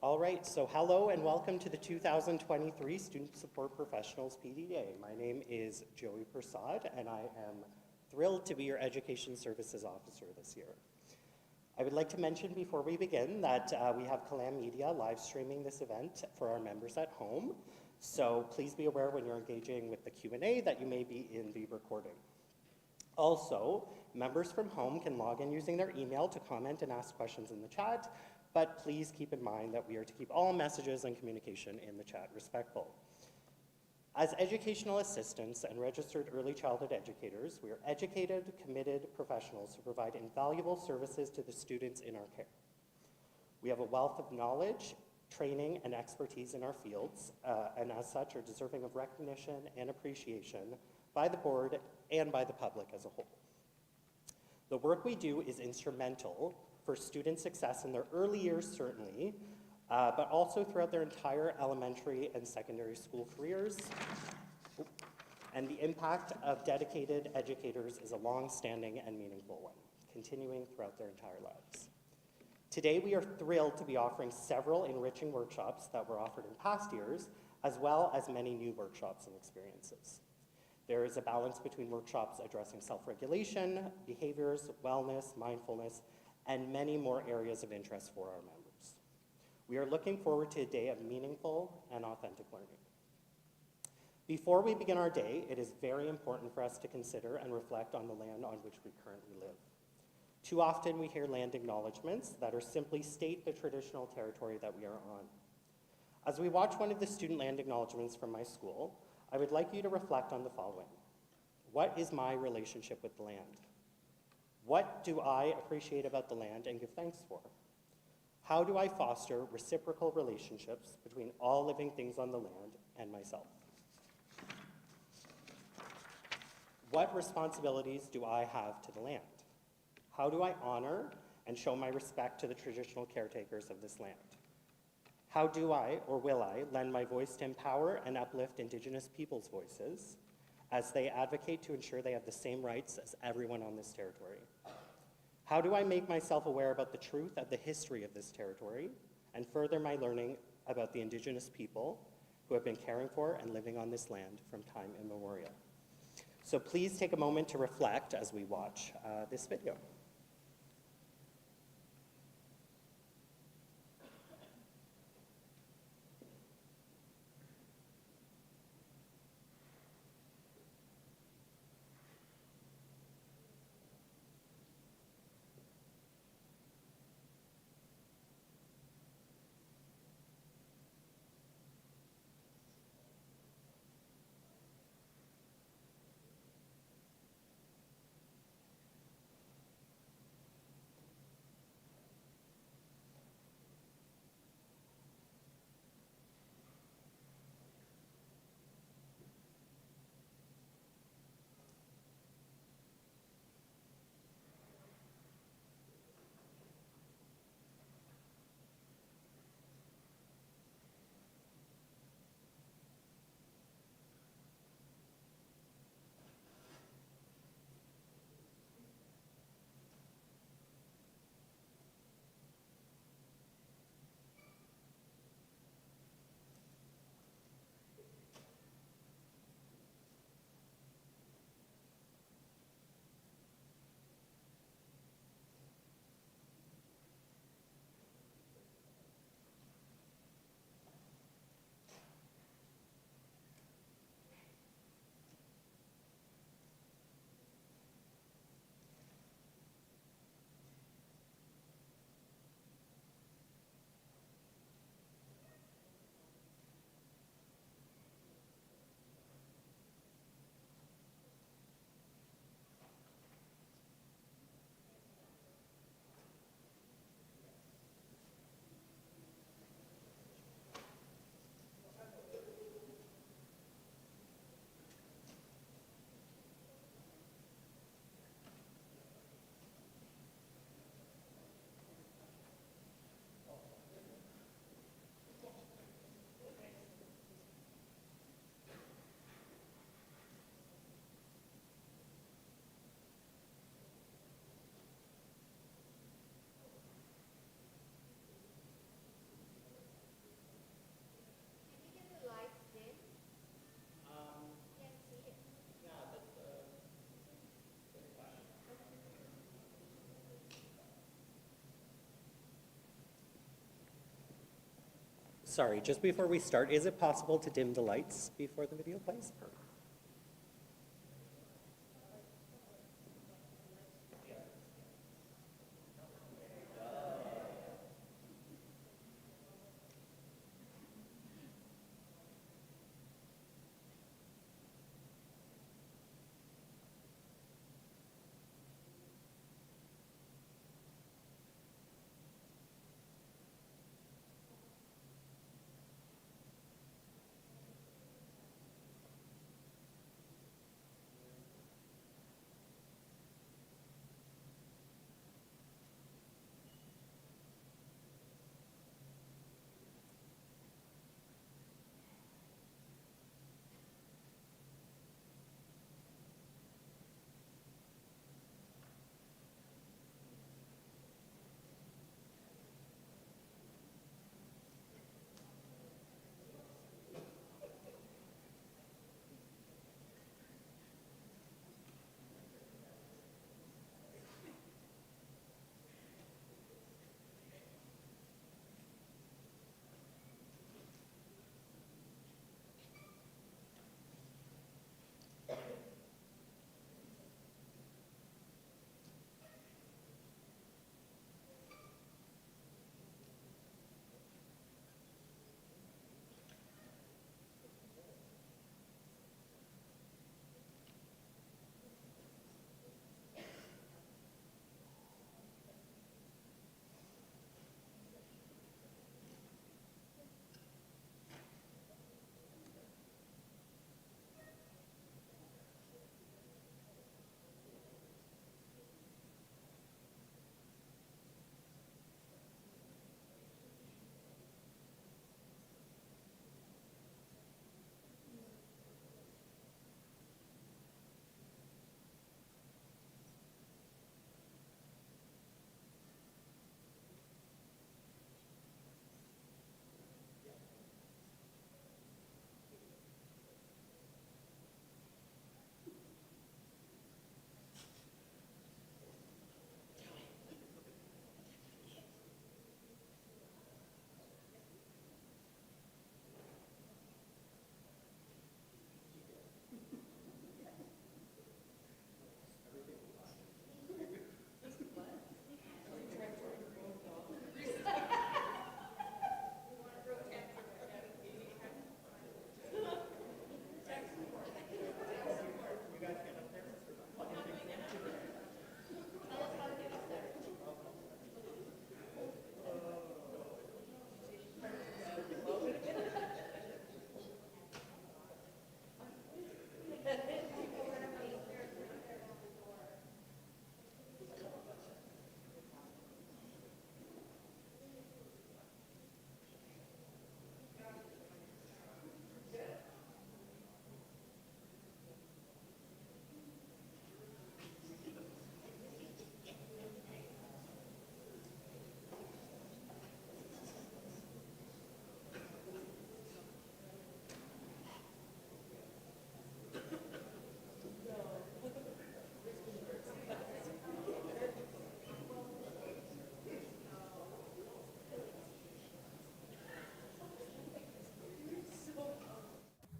All right, so hello and welcome to the 2023 Student Support Professionals PD Day. My name is Joey Persaud and I am thrilled to be your Education Services Officer this year. I would like to mention before we begin that we have Calam Media live streaming this event for our members at home. So please be aware when you're engaging with the Q&A that you may be in the recording. Also, members from home can log in using their email to comment and ask questions in the chat, but please keep in mind that we are to keep all messages and communication in the chat respectful. As educational assistants and registered early childhood educators, we are educated, committed professionals who provide invaluable services to the students in our care. We have a wealth of knowledge, training, and expertise in our fields, and as such are deserving of recognition and appreciation by the board and by the public as a whole. The work we do is instrumental for student success in their early years, certainly, but also throughout their entire elementary and secondary school careers. And the impact of dedicated educators is a long-standing and meaningful one, continuing throughout their entire lives. Today, we are thrilled to be offering several enriching workshops that were offered in past years, as well as many new workshops and experiences. There is a balance between workshops addressing self-regulation, behaviors, wellness, mindfulness, and many more areas of interest for our members. We are looking forward to a day of meaningful and authentic learning. Before we begin our day, it is very important for us to consider and reflect on the land on which we currently live. Too often we hear land acknowledgements that are simply state the traditional territory that we are on. As we watch one of the student land acknowledgements from my school, I would like you to reflect on the following. What is my relationship with the land? What do I appreciate about the land and give thanks for? How do I foster reciprocal relationships between all living things on the land and myself? What responsibilities do I have to the land? How do I honor and show my respect to the traditional caretakers of this land? How do I, or will I, lend my voice to empower and uplift Indigenous peoples' voices as they advocate to ensure they have the same rights as everyone on this territory? How do I make myself aware about the truth of the history of this territory and further my learning about the Indigenous people who have been caring for and living on this land from time immemorial? So please take a moment to reflect as we watch this video. Sorry, just before we start, is it possible to dim the lights before the video plays?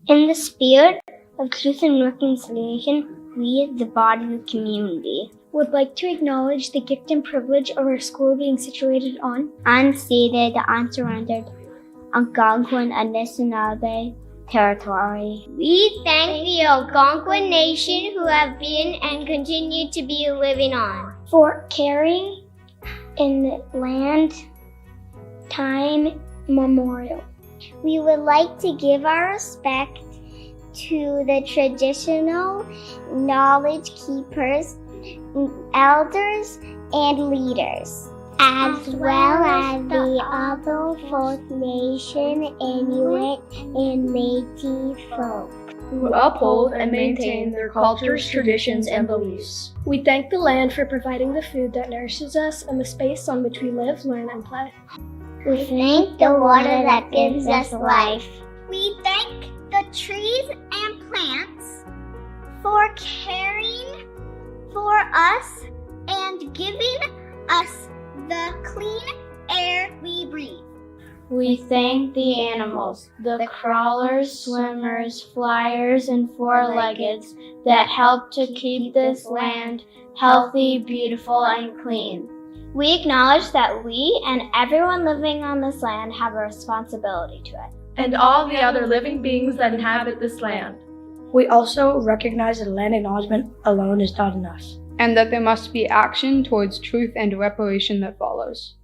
In the spirit of truth and reconciliation, we, the body of the community, would like to acknowledge the gift and privilege of our school being situated on unceded, unsurrendered, Algonquin Anishinaabe territory. We thank the Algonquin Nation who have been and continue to be living on, for caring in the land, time memorial. We would like to give our respect to the traditional knowledge keepers, elders, and leaders, as well as the other First Nation, Inuit, and Métis folk, who uphold and maintain their cultures, traditions, and beliefs. We thank the land for providing the food that nourishes us and the space on which we live, learn, and play. We thank the water that gives us life. We thank the trees and plants for caring for us and giving us the clean air we breathe. We thank the animals, the crawlers, swimmers, flyers, and four-leggeds that help to keep this land healthy, beautiful, and clean. We acknowledge that we and everyone living on this land have a responsibility to it. And all the other living beings that inhabit this land. We also recognize that land acknowledgement alone is not enough, and that there must be action towards truth and reparation that follows.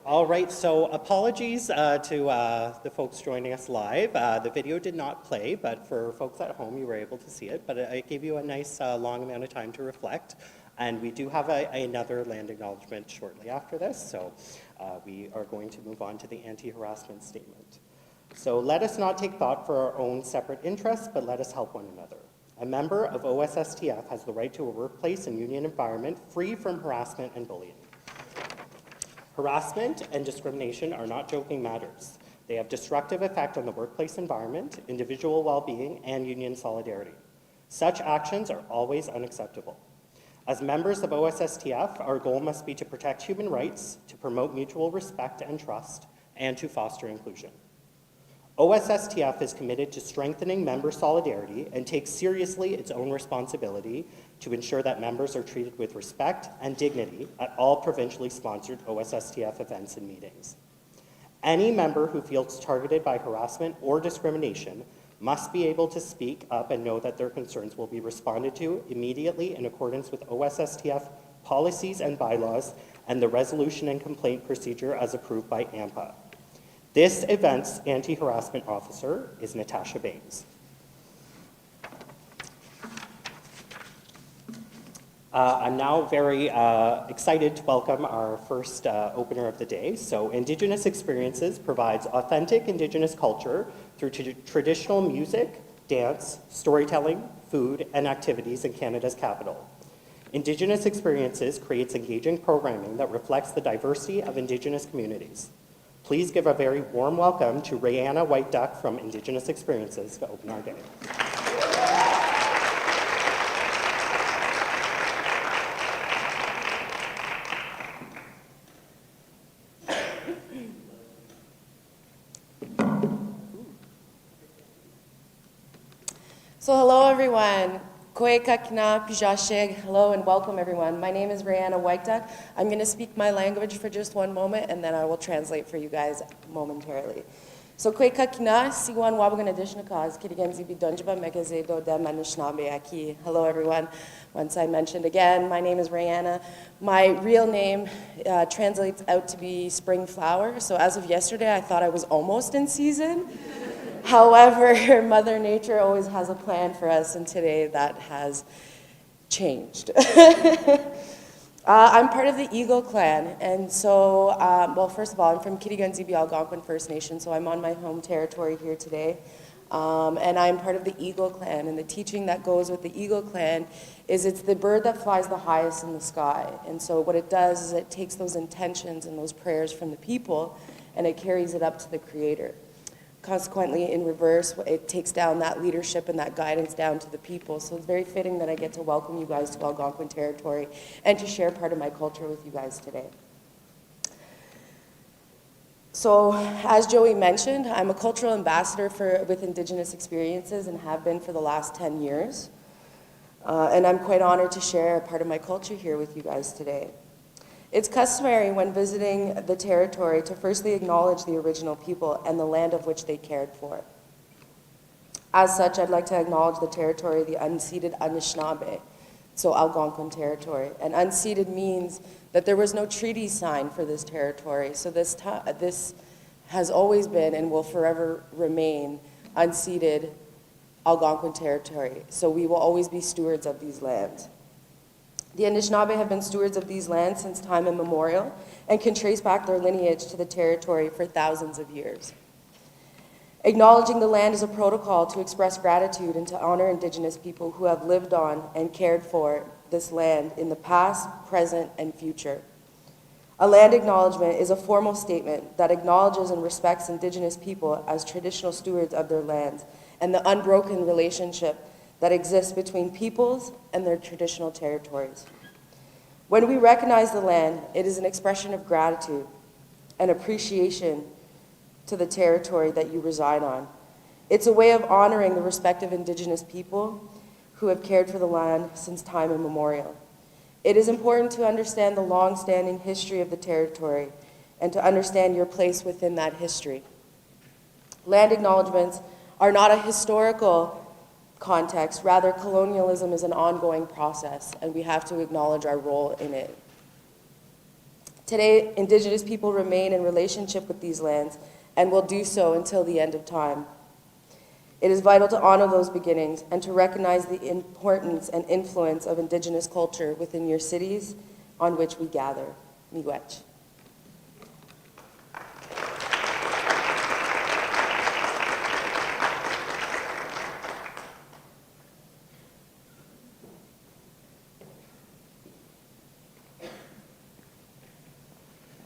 All right, so apologies to the folks joining us live. The video did not play, but for folks at home, you were able to see it. But it gave you a nice long amount of time to reflect. And we do have another land acknowledgement shortly after this, so we are going to move on to the Anti-Harassment Statement. So let us not take thought for our own separate interests, but let us help one another. A member of OSSTF has the right to a workplace and union environment free from harassment and bullying. Harassment and discrimination are not joking matters. They have destructive effect on the workplace environment, individual well-being, and union solidarity. Such actions are always unacceptable. As members of OSSTF, our goal must be to protect human rights, to promote mutual respect and trust, and to foster inclusion. OSSTF is committed to strengthening member solidarity and takes seriously its own responsibility to ensure that members are treated with respect and dignity at all provincially sponsored OSSTF events and meetings. Any member who feels targeted by harassment or discrimination must be able to speak up and know that their concerns will be responded to immediately in accordance with OSSTF policies and bylaws and the resolution and complaint procedure as approved by AMPA. This event's anti-harassment officer is Natasha Baines. I'm now very excited to welcome our first opener of the day. So Indigenous Experiences provides authentic Indigenous culture through traditional music, dance, storytelling, food, and activities in Canada's capital. Indigenous Experiences creates engaging programming that reflects the diversity of Indigenous communities. Please give a very warm welcome to Rihanna White Duck from Indigenous Experiences to open our day. So hello everyone. Koe kakina pijashig. Hello and welcome everyone. My name is Rihanna White Duck. I'm going to speak my language for just one moment and then I will translate for you guys momentarily. So koe kakina siwan wabagan adishnakaz kirigenzi bidonjaba megazedo de manishnabe aki. Hello everyone. Once I mentioned again, my name is Rihanna. My real name translates out to be spring flower. So as of yesterday, I thought I was almost in season. However, Mother Nature always has a plan for us, and today that has changed. I'm part of the Eagle Clan, and so, well, first of all, I'm from Kitiganzibi Algonquin First Nation, so I'm on my home territory here today. And I'm part of the Eagle Clan, and the teaching that goes with the Eagle Clan is it's the bird that flies the highest in the sky. And so what it does is it takes those intentions and those prayers from the people, and it carries it up to the Creator. Consequently, in reverse, it takes down that leadership and that guidance down to the people. So it's very fitting that I get to welcome you guys to Algonquin territory and to share part of my culture with you guys today. So, as Joey mentioned, I'm a cultural ambassador with Indigenous Experiences and have been for the last 10 years. And I'm quite honored to share a part of my culture here with you guys today. It's customary when visiting the territory to firstly acknowledge the original people and the land of which they cared for. As such, I'd like to acknowledge the territory of the unceded Anishinaabe, so Algonquin territory. And unceded means that there was no treaty signed for this territory, so this has always been and will forever remain unceded Algonquin territory, so we will always be stewards of these lands. The Anishinaabe have been stewards of these lands since time immemorial and can trace back their lineage to the territory for thousands of years. Acknowledging the land is a protocol to express gratitude and to honor Indigenous people who have lived on and cared for this land in the past, present, and future. A land acknowledgement is a formal statement that acknowledges and respects Indigenous people as traditional stewards of their lands and the unbroken relationship that exists between peoples and their traditional territories. When we recognize the land, it is an expression of gratitude and appreciation to the territory that you reside on. It's a way of honoring the respective Indigenous people who have cared for the land since time immemorial. It is important to understand the long-standing history of the territory and to understand your place within that history. Land acknowledgements are not a historical context, rather colonialism is an ongoing process and we have to acknowledge our role in it. Today, Indigenous people remain in relationship with these lands and will do so until the end of time. It is vital to honor those beginnings and to recognize the importance and influence of Indigenous culture within your cities on which we gather. Miigwech.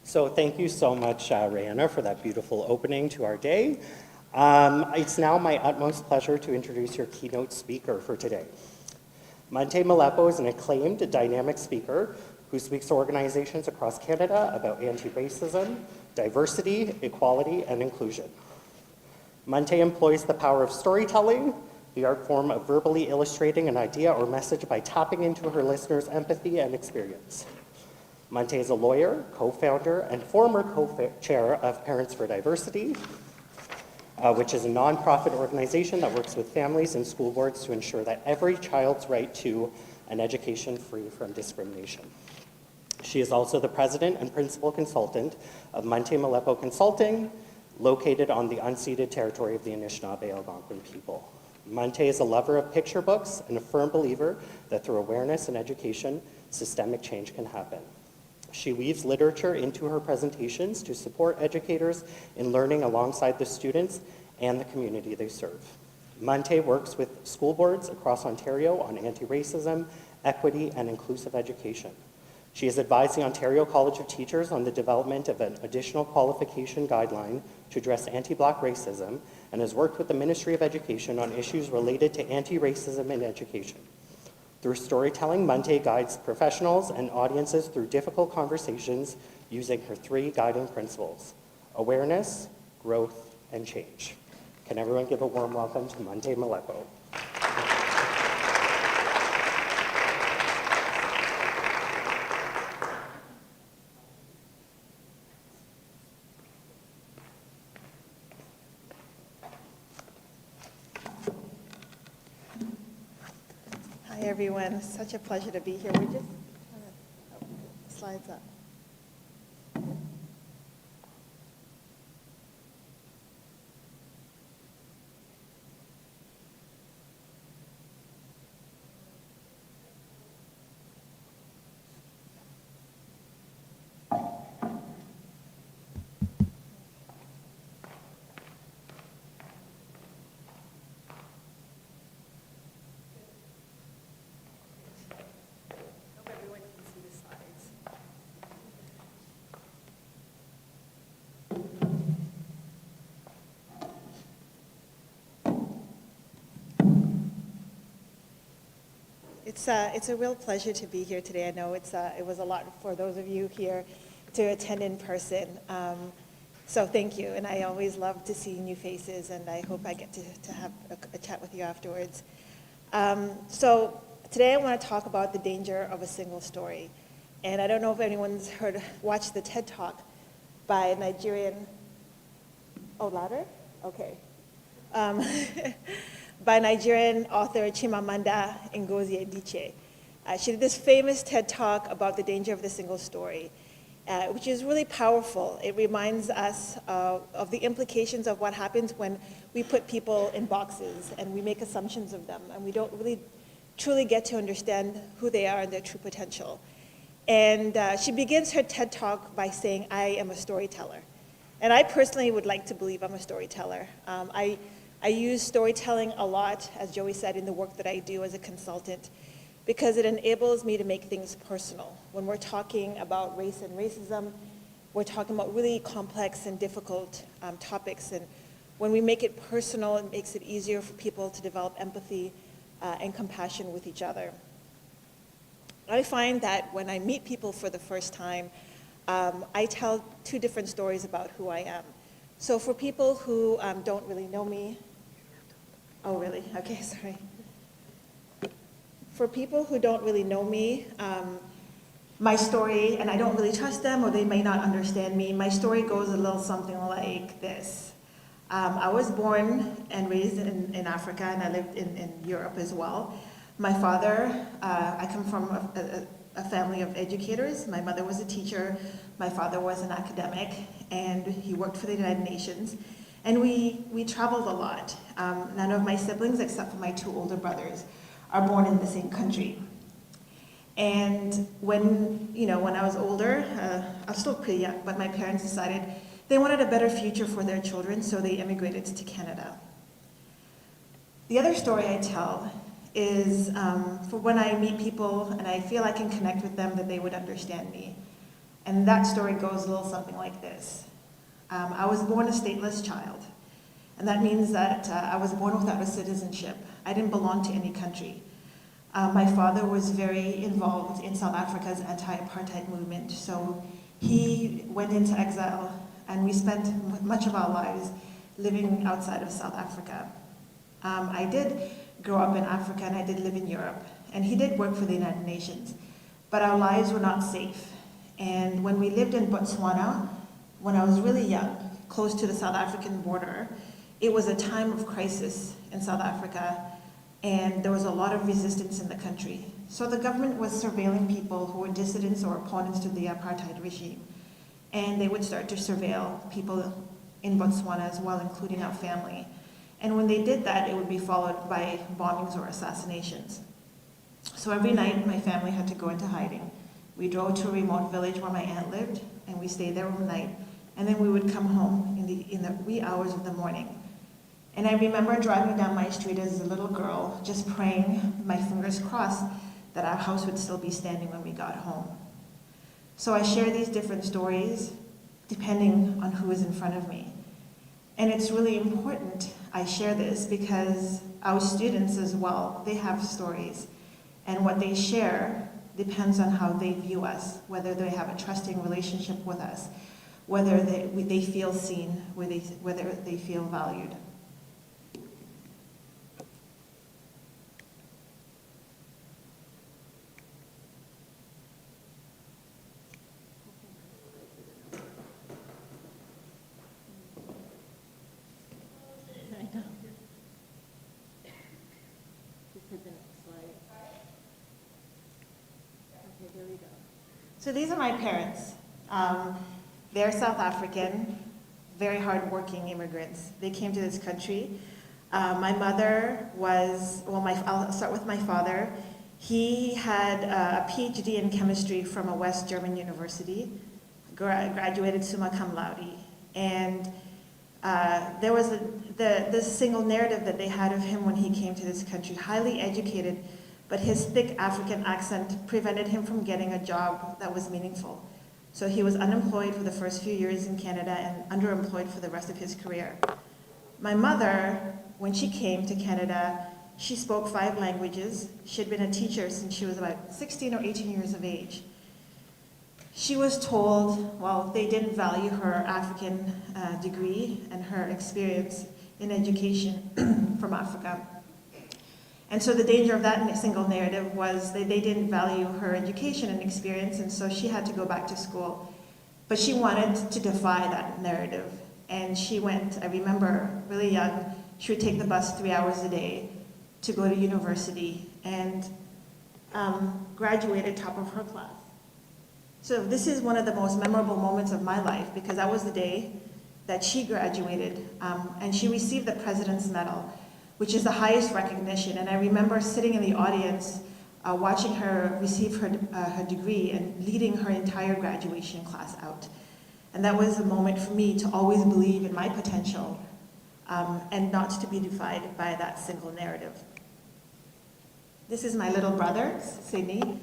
So thank you so much, Rihanna, for that beautiful opening to our day. It's now my utmost pleasure to introduce your keynote speaker for today. Mante Molepo is an acclaimed, dynamic speaker who speaks to organizations across Canada about anti-racism, diversity, equality, and inclusion. Mante employs the power of storytelling, the art form of verbally illustrating an idea or message by tapping into her listeners' empathy and experience. Mante is a lawyer, co-founder, and former co-chair of Parents for Diversity, which is a nonprofit organization that works with families and school boards to ensure that every child's right to an education free from discrimination. She is also the president and principal consultant of Mante Molepo Consulting, located on the unceded territory of the Anishinaabe Algonquin people. Mante is a lover of picture books and a firm believer that through awareness and education, systemic change can happen. She weaves literature into her presentations to support educators in learning alongside the students and the community they serve. Mante works with school boards across Ontario on anti-racism, equity, and inclusive education. She has advised the Ontario College of Teachers on the development of an additional qualification guideline to address anti-Black racism and has worked with the Ministry of Education on issues related to anti-racism in education. Through storytelling, Mante guides professionals and audiences through difficult conversations using her 3 guiding principles: awareness, growth, and change. Can everyone give a warm welcome to Mante Molepo? Hi everyone, it's such a pleasure to be here. We're just slides up. It's a real pleasure to be here today. I know it was a lot for those of you here to attend in person. So thank you, and I always love to see new faces, and I hope I get to have a chat with you afterwards. So today I want to talk about the danger of a single story. And I don't know if anyone's watched the TED Talk by a Nigerian, louder? Okay. By Nigerian author Chimamanda Ngozi Adichie. She did this famous TED Talk about the danger of the single story, which is really powerful. It reminds us of the implications of what happens when we put people in boxes and we make assumptions of them, and we don't really truly get to understand who they are and their true potential. And she begins her TED Talk by saying, "I am a storyteller." And I personally would like to believe I'm a storyteller. I use storytelling a lot, as Joey said, in the work that I do as a consultant, because it enables me to make things personal. When we're talking about race and racism, we're talking about really complex and difficult topics. And when we make it personal, it makes it easier for people to develop empathy and compassion with each other. I find that when I meet people for the first time, I tell two different stories about who I am. So for people who don't really know me, oh really? Okay, sorry. For people who don't really know me, my story, and I don't really trust them or they may not understand me, my story goes a little something like this. I was born and raised in Africa, and I lived in Europe as well. My father, I come from a family of educators. My mother was a teacher, my father was an academic, and he worked for the United Nations. And we traveled a lot. None of my siblings, except for my two older brothers, are born in the same country. And when I was older, I was still pretty young, but my parents decided they wanted a better future for their children, so they immigrated to Canada. The other story I tell is for when I meet people and I feel I can connect with them, that they would understand me. And that story goes a little something like this. I was born a stateless child, and that means that I was born without a citizenship. I didn't belong to any country. My father was very involved in South Africa's anti-apartheid movement, so he went into exile, and we spent much of our lives living outside of South Africa. I did grow up in Africa, and I did live in Europe, and he did work for the United Nations, but our lives were not safe. And when we lived in Botswana, when I was really young, close to the South African border, it was a time of crisis in South Africa, and there was a lot of resistance in the country. So the government was surveilling people who were dissidents or opponents to the apartheid regime, and they would start to surveil people in Botswana as well, including our family. And when they did that, it would be followed by bombings or assassinations. So every night, my family had to go into hiding. We drove to a remote village where my aunt lived, and we stayed there overnight. And then we would come home in the wee hours of the morning. And I remember driving down my street as a little girl, just praying, my fingers crossed, that our house would still be standing when we got home. So I share these different stories depending on who is in front of me. And it's really important I share this because our students as well, they have stories. And what they share depends on how they view us, whether they have a trusting relationship with us, whether they feel seen, whether they feel valued. So these are my parents. They're South African, very hardworking immigrants. They came to this country. My mother was, I'll start with my father. He had a PhD in chemistry from a West German university, graduated summa cum laude. And there was this single narrative that they had of him when he came to this country, highly educated, but his thick African accent prevented him from getting a job that was meaningful. So he was unemployed for the first few years in Canada and underemployed for the rest of his career. My mother, when she came to Canada, she spoke 5 languages. She had been a teacher since she was about 16 or 18 years of age. She was told, well, they didn't value her African degree and her experience in education from Africa. And so the danger of that single narrative was that they didn't value her education and experience, and so she had to go back to school. But she wanted to defy that narrative. And she went, I remember, really young, she would take the bus 3 hours a day to go to university and graduated top of her class. So this is one of the most memorable moments of my life because that was the day that she graduated and she received the President's Medal, which is the highest recognition. And I remember sitting in the audience watching her receive her degree and leading her entire graduation class out. And that was a moment for me to always believe in my potential and not to be defined by that single narrative. This is my little brother, Sydney.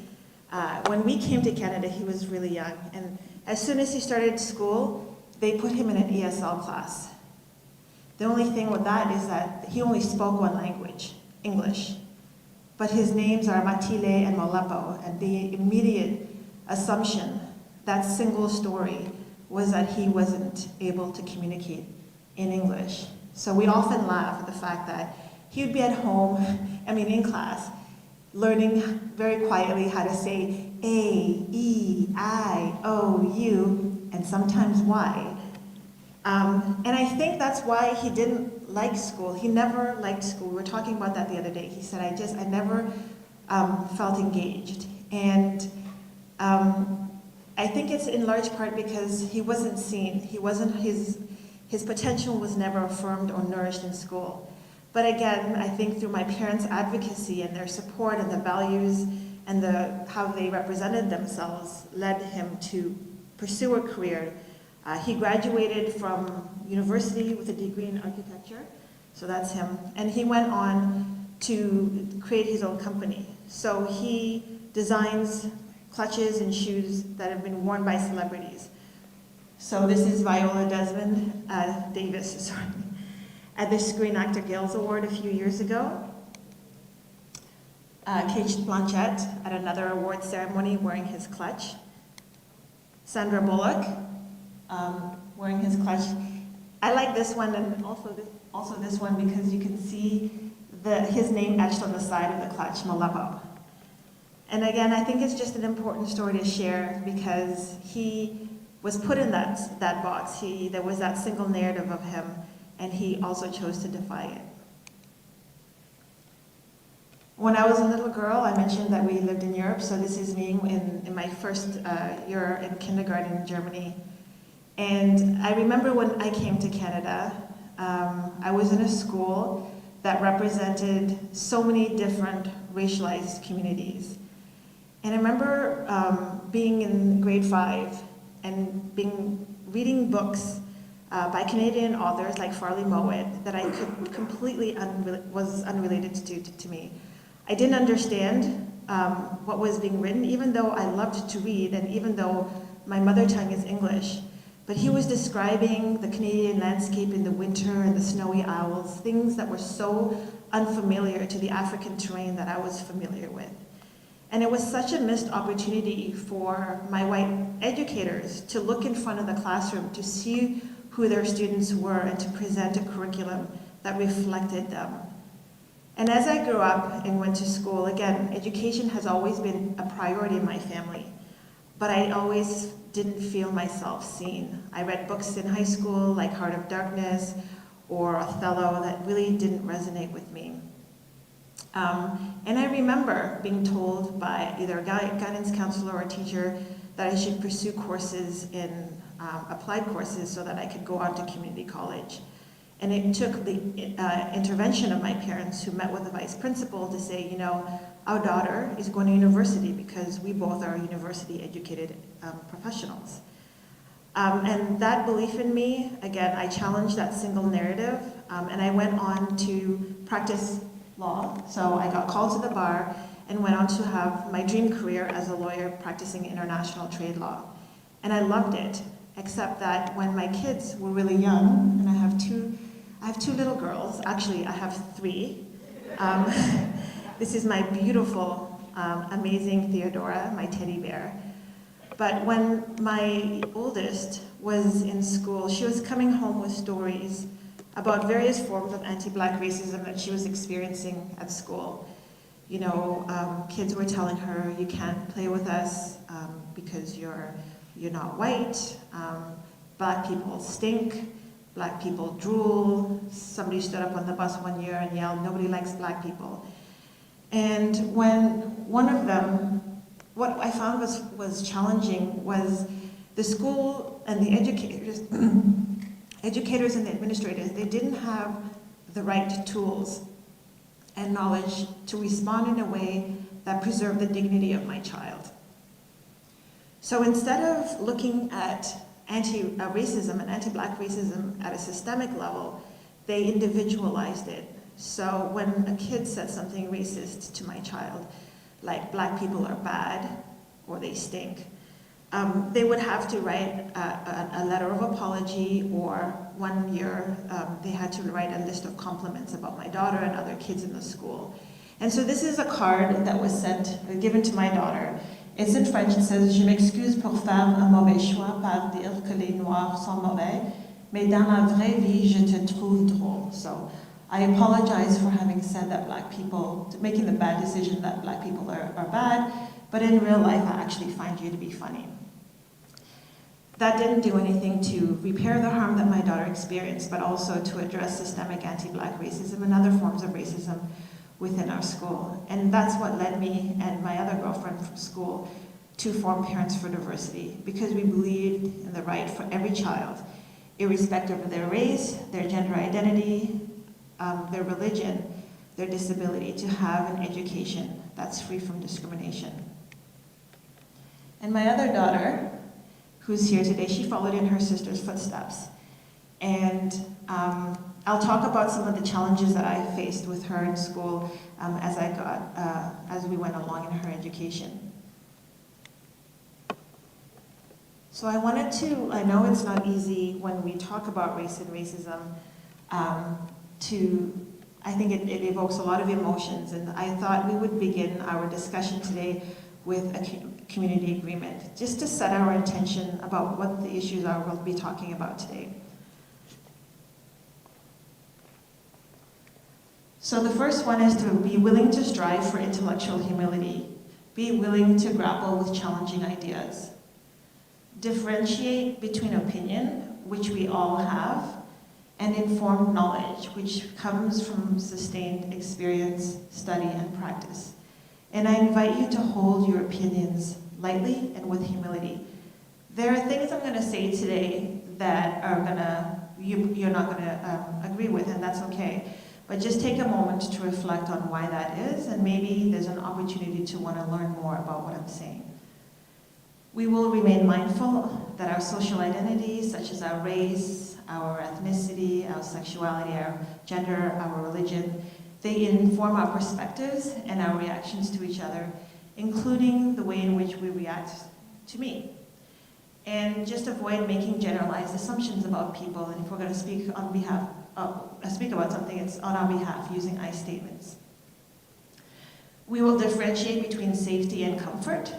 When we came to Canada, he was really young. And as soon as he started school, they put him in an ESL class. The only thing with that is that he only spoke one language, English. But his names are Mante and Molepo, and the immediate assumption, that single story, was that he wasn't able to communicate in English. So we often laugh at the fact that he would be at home, in class, learning very quietly how to say A, E, I, O, U, and sometimes Y. And I think that's why he didn't like school. He never liked school. We were talking about that the other day. He said, I never felt engaged. And I think it's in large part because he wasn't seen. His potential was never affirmed or nourished in school. But again, I think through my parents' advocacy and their support and the values and how they represented themselves led him to pursue a career. He graduated from university with a degree in architecture, so that's him. And he went on to create his own company. So he designs clutches and shoes that have been worn by celebrities. So this is Viola Davis, at the Screen Actor Guild Award a few years ago. Kate Blanchett at another award ceremony wearing his clutch. Sandra Bullock wearing his clutch. I like this one and also this one because you can see his name etched on the side of the clutch, Molepo. And again, I think it's just an important story to share because he was put in that box. There was that single narrative of him, and he also chose to defy it. When I was a little girl, I mentioned that we lived in Europe, so this is me in my first year in kindergarten in Germany. And I remember when I came to Canada, I was in a school that represented so many different racialized communities. And I remember being in grade 5 and reading books by Canadian authors like Farley Mowat that I could completely was unrelated to me. I didn't understand what was being written, even though I loved to read and even though my mother tongue is English. But he was describing the Canadian landscape in the winter and the snowy owls, things that were so unfamiliar to the African terrain that I was familiar with. And it was such a missed opportunity for my white educators to look in front of the classroom to see who their students were and to present a curriculum that reflected them. And as I grew up and went to school, again, education has always been a priority in my family, but I always didn't feel myself seen. I read books in high school like Heart of Darkness or Othello that really didn't resonate with me. And I remember being told by either a guidance counselor or a teacher that I should pursue courses in applied courses so that I could go on to community college. And it took the intervention of my parents who met with the vice principal to say, our daughter is going to university because we both are university educated professionals. And that belief in me, again, I challenged that single narrative and I went on to practice law. So I got called to the bar and went on to have my dream career as a lawyer practicing international trade law. And I loved it, except that when my kids were really young, and I have two little girls, actually I have 3. This is my beautiful, amazing Theodora, my teddy bear. But when my oldest was in school, she was coming home with stories about various forms of anti-Black racism that she was experiencing at school. Kids were telling her, you can't play with us because you're not white, Black people stink, Black people drool. Somebody stood up on the bus one year and yelled, nobody likes Black people. And when one of them, what I found was challenging was the school and the educators, educators and the administrators, they didn't have the right tools and knowledge to respond in a way that preserved the dignity of my child. So instead of looking at anti-racism and anti-Black racism at a systemic level, they individualized it. So when a kid said something racist to my child, like Black people are bad or they stink, they would have to write a letter of apology, or one year they had to write a list of compliments about my daughter and other kids in the school. And so this is a card that was given to my daughter. It's in French. It says, "Je m'excuse pour faire un mauvais choix par dire que les Noirs sont mauvais, mais dans la vraie vie, je te trouve drôle." So I apologize for having said that Black people, making the bad decision that Black people are bad, but in real life, I actually find you to be funny. That didn't do anything to repair the harm that my daughter experienced, but also to address systemic anti-Black racism and other forms of racism within our school. And that's what led me and my other girlfriend from school to form Parents for Diversity, because we believed in the right for every child, irrespective of their race, their gender identity, their religion, their disability, to have an education that's free from discrimination. And my other daughter, who's here today, she followed in her sister's footsteps. And I'll talk about some of the challenges that I faced with her in school as we went along in her education. So I know it's not easy when we talk about race and racism, I think it evokes a lot of emotions, and I thought we would begin our discussion today with a community agreement, just to set our intention about what the issues are we'll be talking about today. So the first one is to be willing to strive for intellectual humility, be willing to grapple with challenging ideas, differentiate between opinion, which we all have, and informed knowledge, which comes from sustained experience, study, and practice. And I invite you to hold your opinions lightly and with humility. There are things I'm going to say today that you're not going to agree with, and that's okay. But just take a moment to reflect on why that is, and maybe there's an opportunity to want to learn more about what I'm saying. We will remain mindful that our social identities, such as our race, our ethnicity, our sexuality, our gender, our religion, they inform our perspectives and our reactions to each other, including the way in which we react to me. And just avoid making generalized assumptions about people, and if we're going to speak about something, it's on our behalf, using I statements. We will differentiate between safety and comfort,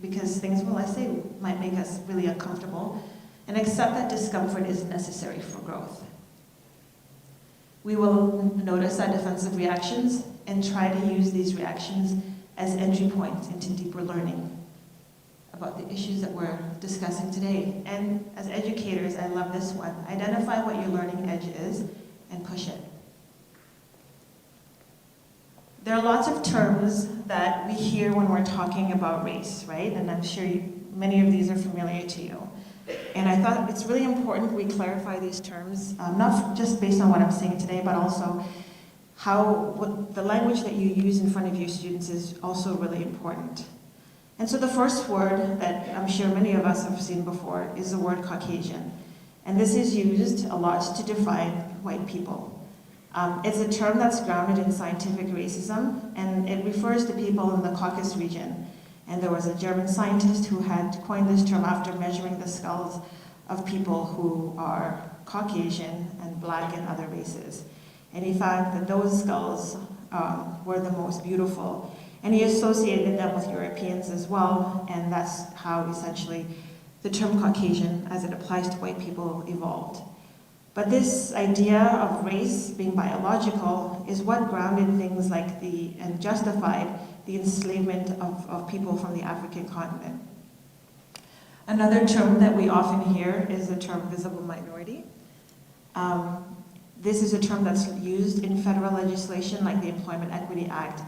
because things I say might make us really uncomfortable, and accept that discomfort is necessary for growth. We will notice our defensive reactions and try to use these reactions as entry points into deeper learning about the issues that we're discussing today. And as educators, I love this one. Identify what your learning edge is and push it. There are lots of terms that we hear when we're talking about race, right? And I'm sure many of these are familiar to you. And I thought it's really important we clarify these terms, not just based on what I'm saying today, but also what the language that you use in front of your students is also really important. And so the first word that I'm sure many of us have seen before is the word Caucasian. And this is used a lot to define white people. It's a term that's grounded in scientific racism, and it refers to people in the Caucasus region. And there was a German scientist who had coined this term after measuring the skulls of people who are Caucasian and Black and other races. And he found that those skulls were the most beautiful. And he associated them with Europeans as well, and that's how essentially the term Caucasian, as it applies to white people, evolved. But this idea of race being biological is what grounded things like and justified the enslavement of people from the African continent. Another term that we often hear is the term visible minority. This is a term that's used in federal legislation like the Employment Equity Act.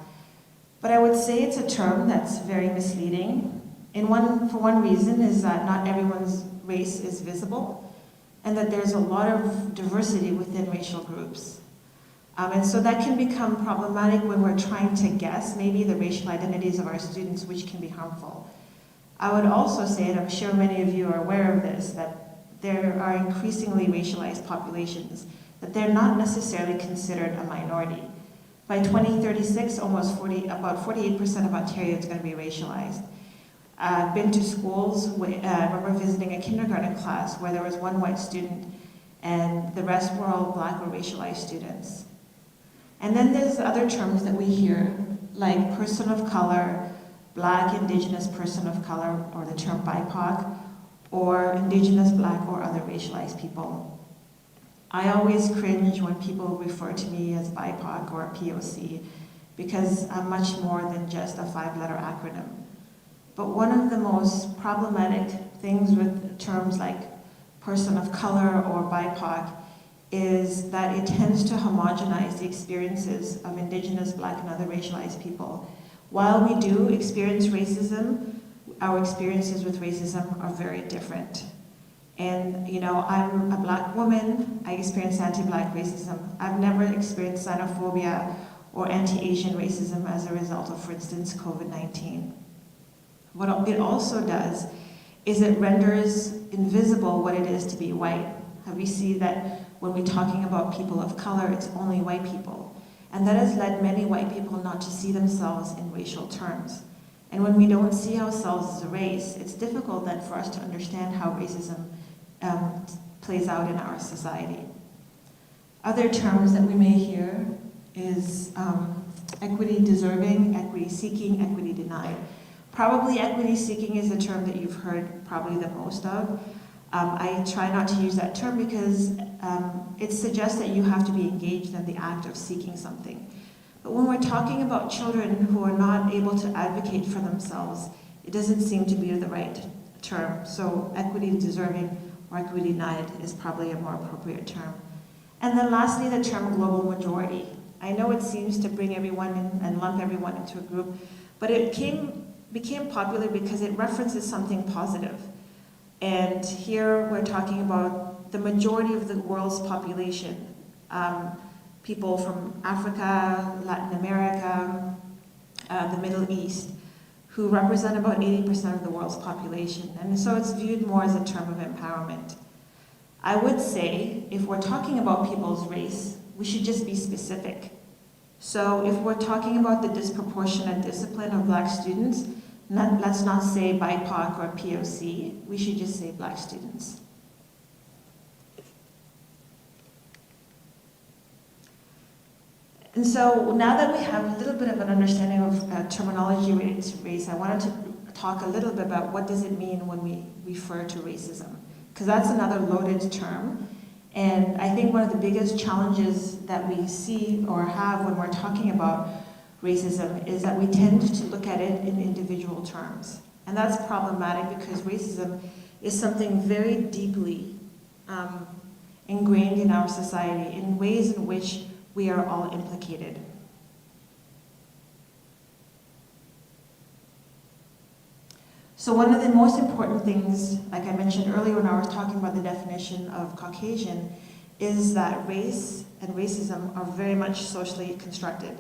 But I would say it's a term that's very misleading. For one reason is that not everyone's race is visible, and that there's a lot of diversity within racial groups. And so that can become problematic when we're trying to guess maybe the racial identities of our students, which can be harmful. I would also say, and I'm sure many of you are aware of this, that there are increasingly racialized populations, that they're not necessarily considered a minority. By 2036, about 48% of Ontario is going to be racialized. I've been to schools, I remember visiting a kindergarten class where there was one white student and the rest were all Black or racialized students. And then there's other terms that we hear, like person of color, Black, Indigenous person of color, or the term BIPOC, or Indigenous, Black, or other racialized people. I always cringe when people refer to me as BIPOC or POC, because I'm much more than just a 5-letter acronym. But one of the most problematic things with terms like person of color or BIPOC is that it tends to homogenize the experiences of Indigenous, Black, and other racialized people. While we do experience racism, our experiences with racism are very different. And you know, I'm a Black woman, I experience anti-Black racism. I've never experienced xenophobia or anti-Asian racism as a result of, for instance, COVID-19. What it also does is it renders invisible what it is to be white. We see that when we're talking about people of color, it's only white people. And that has led many white people not to see themselves in racial terms. And when we don't see ourselves as a race, it's difficult then for us to understand how racism plays out in our society. Other terms that we may hear is equity deserving, equity seeking, equity denied. Probably equity seeking is the term that you've heard probably the most of. I try not to use that term because it suggests that you have to be engaged in the act of seeking something. But when we're talking about children who are not able to advocate for themselves, it doesn't seem to be the right term. So equity deserving or equity denied is probably a more appropriate term. And then lastly, the term global majority. I know it seems to bring everyone in and lump everyone into a group, but it became popular because it references something positive. And here we're talking about the majority of the world's population, people from Africa, Latin America, the Middle East, who represent about 80% of the world's population. And so it's viewed more as a term of empowerment. I would say, if we're talking about people's race, we should just be specific. So if we're talking about the disproportionate discipline of Black students, let's not say BIPOC or POC, we should just say Black students. And so now that we have a little bit of an understanding of terminology related to race, I wanted to talk a little bit about what does it mean when we refer to racism, because that's another loaded term. And I think one of the biggest challenges that we see or have when we're talking about racism is that we tend to look at it in individual terms. And that's problematic because racism is something very deeply ingrained in our society in ways in which we are all implicated. So one of the most important things, like I mentioned earlier when I was talking about the definition of Caucasian, is that race and racism are very much socially constructed.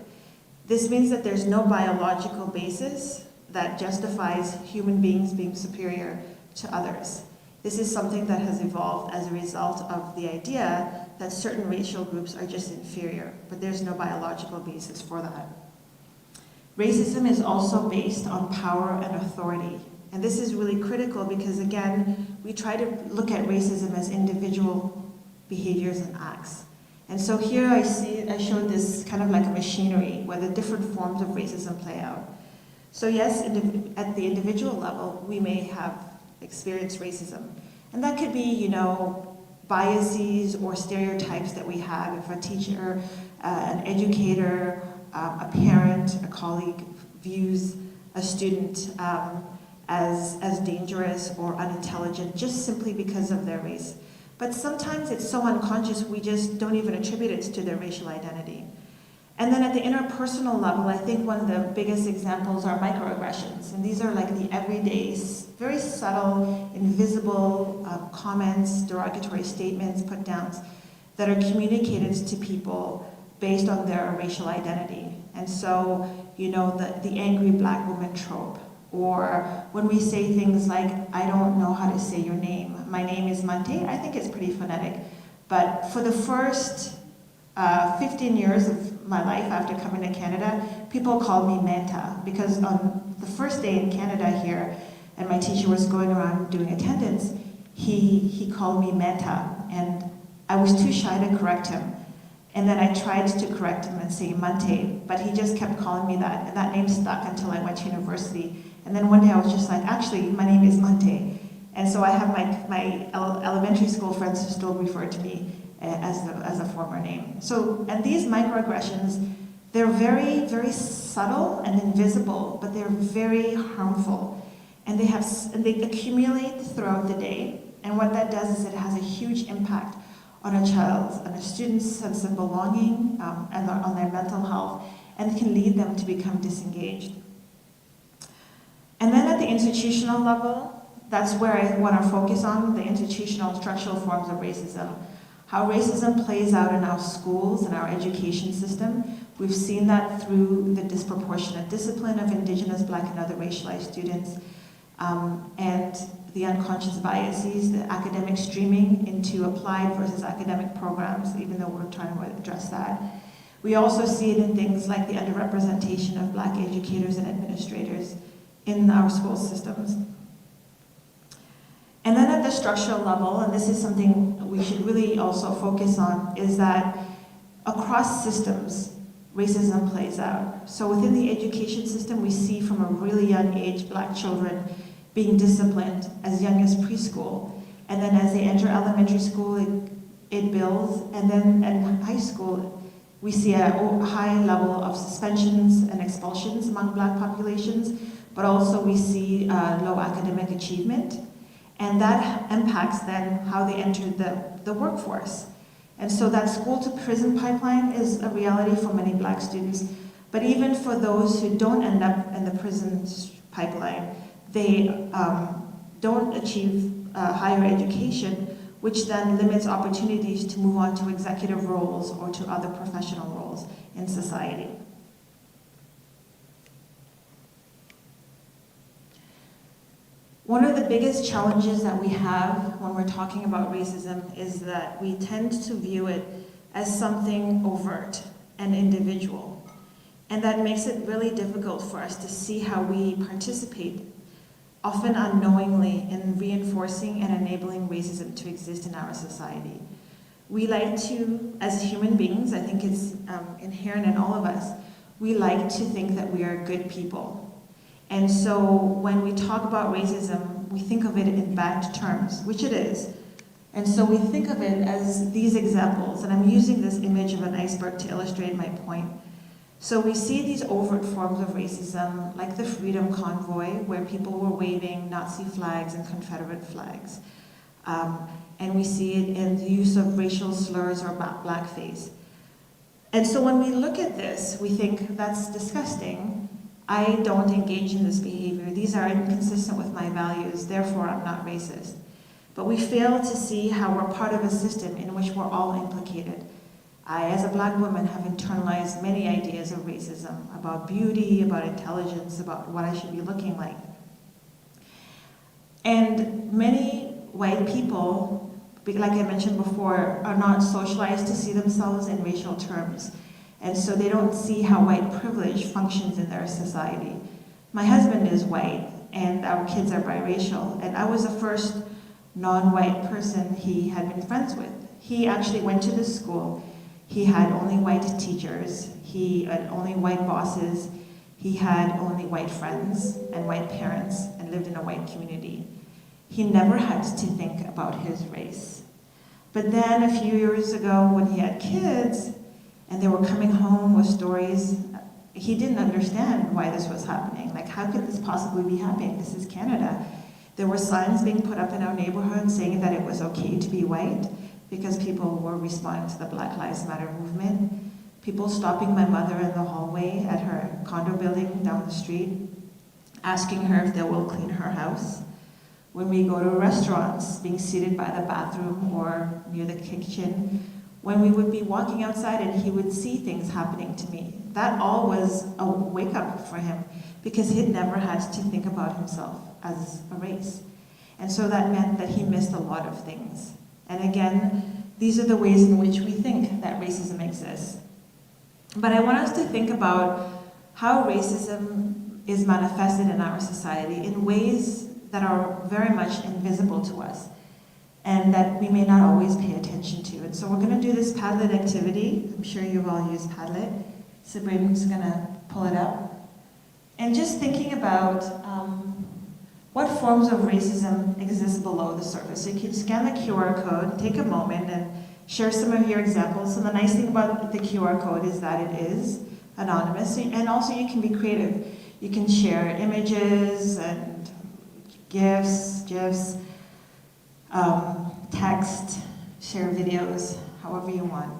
This means that there's no biological basis that justifies human beings being superior to others. This is something that has evolved as a result of the idea that certain racial groups are just inferior, but there's no biological basis for that. Racism is also based on power and authority. And this is really critical because, again, we try to look at racism as individual behaviors and acts. And so here I showed this kind of like a machinery where the different forms of racism play out. So yes, at the individual level, we may have experienced racism. And that could be, you know, biases or stereotypes that we have. If a teacher, an educator, a parent, a colleague views a student as dangerous or unintelligent just simply because of their race. But sometimes it's so unconscious we just don't even attribute it to their racial identity. And then at the interpersonal level, I think one of the biggest examples are microaggressions. And these are like the everyday, very subtle, invisible comments, derogatory statements, put downs that are communicated to people based on their racial identity. And so, you know, the angry black woman trope, or when we say things like, I don't know how to say your name. My name is Mante. I think it's pretty phonetic. But for the first 15 years of my life after coming to Canada, people called me Manta, because on the first day in Canada here, and my teacher was going around doing attendance, he called me Manta, and I was too shy to correct him. And then I tried to correct him and say Mante, but he just kept calling me that, and that name stuck until I went to university. And then one day I was just like, actually, my name is Mante. And so I have my elementary school friends who still refer to me as a former name. So, and these microaggressions, they're very, very subtle and invisible, but they're very harmful. And they accumulate throughout the day. And what that does is it has a huge impact on a student's sense of belonging, and on their mental health, and can lead them to become disengaged. And then at the institutional level, that's where I want to focus on, the institutional structural forms of racism. How racism plays out in our schools and our education system. We've seen that through the disproportionate discipline of Indigenous, Black, and other racialized students, and the unconscious biases, the academic streaming into applied versus academic programs, even though we're trying to address that. We also see it in things like the underrepresentation of Black educators and administrators in our school systems. And then at the structural level, and this is something we should really also focus on, is that across systems, racism plays out. So within the education system, we see from a really young age Black children being disciplined as young as preschool. And then as they enter elementary school, it builds. And then in high school, we see a high level of suspensions and expulsions among Black populations, but also we see low academic achievement. And that impacts then how they enter the workforce. And so that school to prison pipeline is a reality for many Black students. But even for those who don't end up in the prison pipeline, they don't achieve higher education, which then limits opportunities to move on to executive roles or to other professional roles in society. One of the biggest challenges that we have when we're talking about racism is that we tend to view it as something overt and individual. And that makes it really difficult for us to see how we participate, often unknowingly, in reinforcing and enabling racism to exist in our society. We like to, as human beings, I think it's inherent in all of us, we like to think that we are good people. And so when we talk about racism, we think of it in bad terms, which it is. And so we think of it as these examples, and I'm using this image of an iceberg to illustrate my point. So we see these overt forms of racism, like the Freedom Convoy, where people were waving Nazi flags and Confederate flags. And we see it in the use of racial slurs or blackface. And so when we look at this, we think that's disgusting. I don't engage in this behavior. These are inconsistent with my values, therefore I'm not racist. But we fail to see how we're part of a system in which we're all implicated. I, as a Black woman, have internalized many ideas of racism, about beauty, about intelligence, about what I should be looking like. And many white people, like I mentioned before, are not socialized to see themselves in racial terms. And so they don't see how white privilege functions in their society. My husband is white, and our kids are biracial, and I was the first non-white person he had been friends with. He actually went to this school. He had only white teachers. He had only white bosses. He had only white friends and white parents and lived in a white community. He never had to think about his race. But then a few years ago when he had kids, and they were coming home with stories, he didn't understand why this was happening. Like, how could this possibly be happening? This is Canada. There were signs being put up in our neighborhood saying that it was okay to be white because people were responding to the Black Lives Matter movement. People stopping my mother in the hallway at her condo building down the street, asking her if they will clean her house. When we go to restaurants, being seated by the bathroom or near the kitchen, when we would be walking outside and he would see things happening to me. That all was a wake-up for him, because he'd never had to think about himself as a race. And so that meant that he missed a lot of things. And again, these are the ways in which we think that racism exists. But I want us to think about how racism is manifested in our society in ways that are very much invisible to us and that we may not always pay attention to. And so we're going to do this Padlet activity. I'm sure you've all used Padlet. Sabrina's going to pull it up. And just thinking about what forms of racism exist below the surface. So you can scan the QR code, take a moment, and share some of your examples. So the nice thing about the QR code is that it is anonymous, and also you can be creative. You can share images and GIFs, text, share videos, however you want.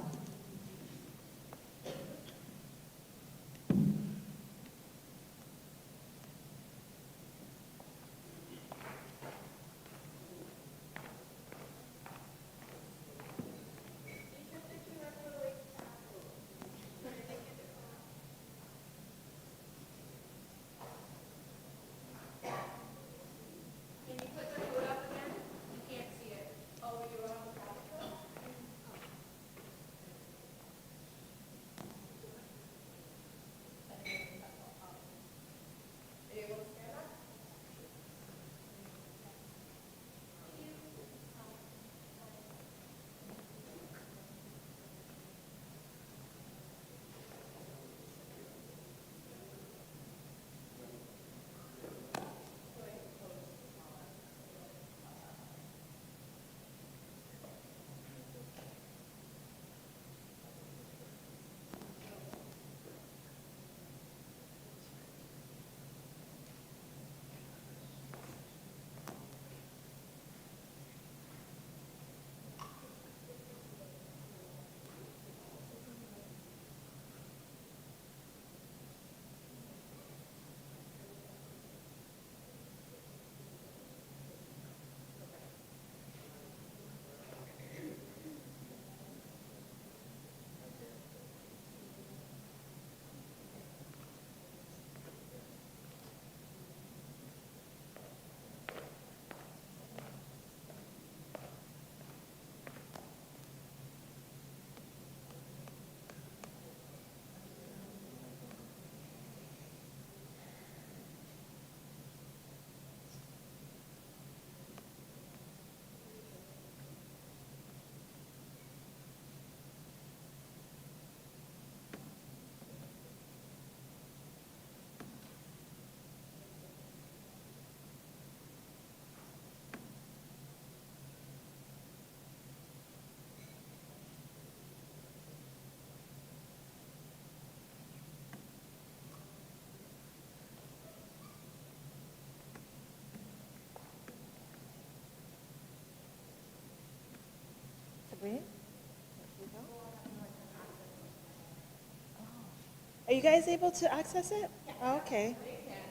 Are you guys able to access it? Oh, okay.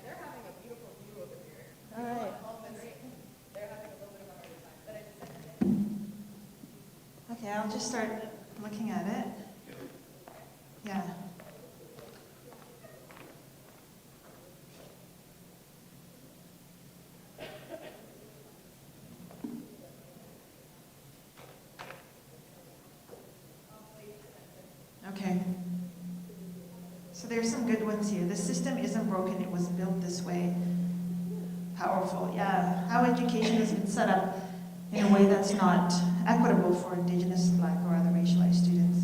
They're having a beautiful view over here. All right. They're having a little bit of a hard time, but I just sent it. Okay, I'll just start looking at it. Yeah. Okay. So there's some good ones here. The system isn't broken, it was built this way. Powerful, yeah. How education has been set up in a way that's not equitable for Indigenous, Black, or other racialized students.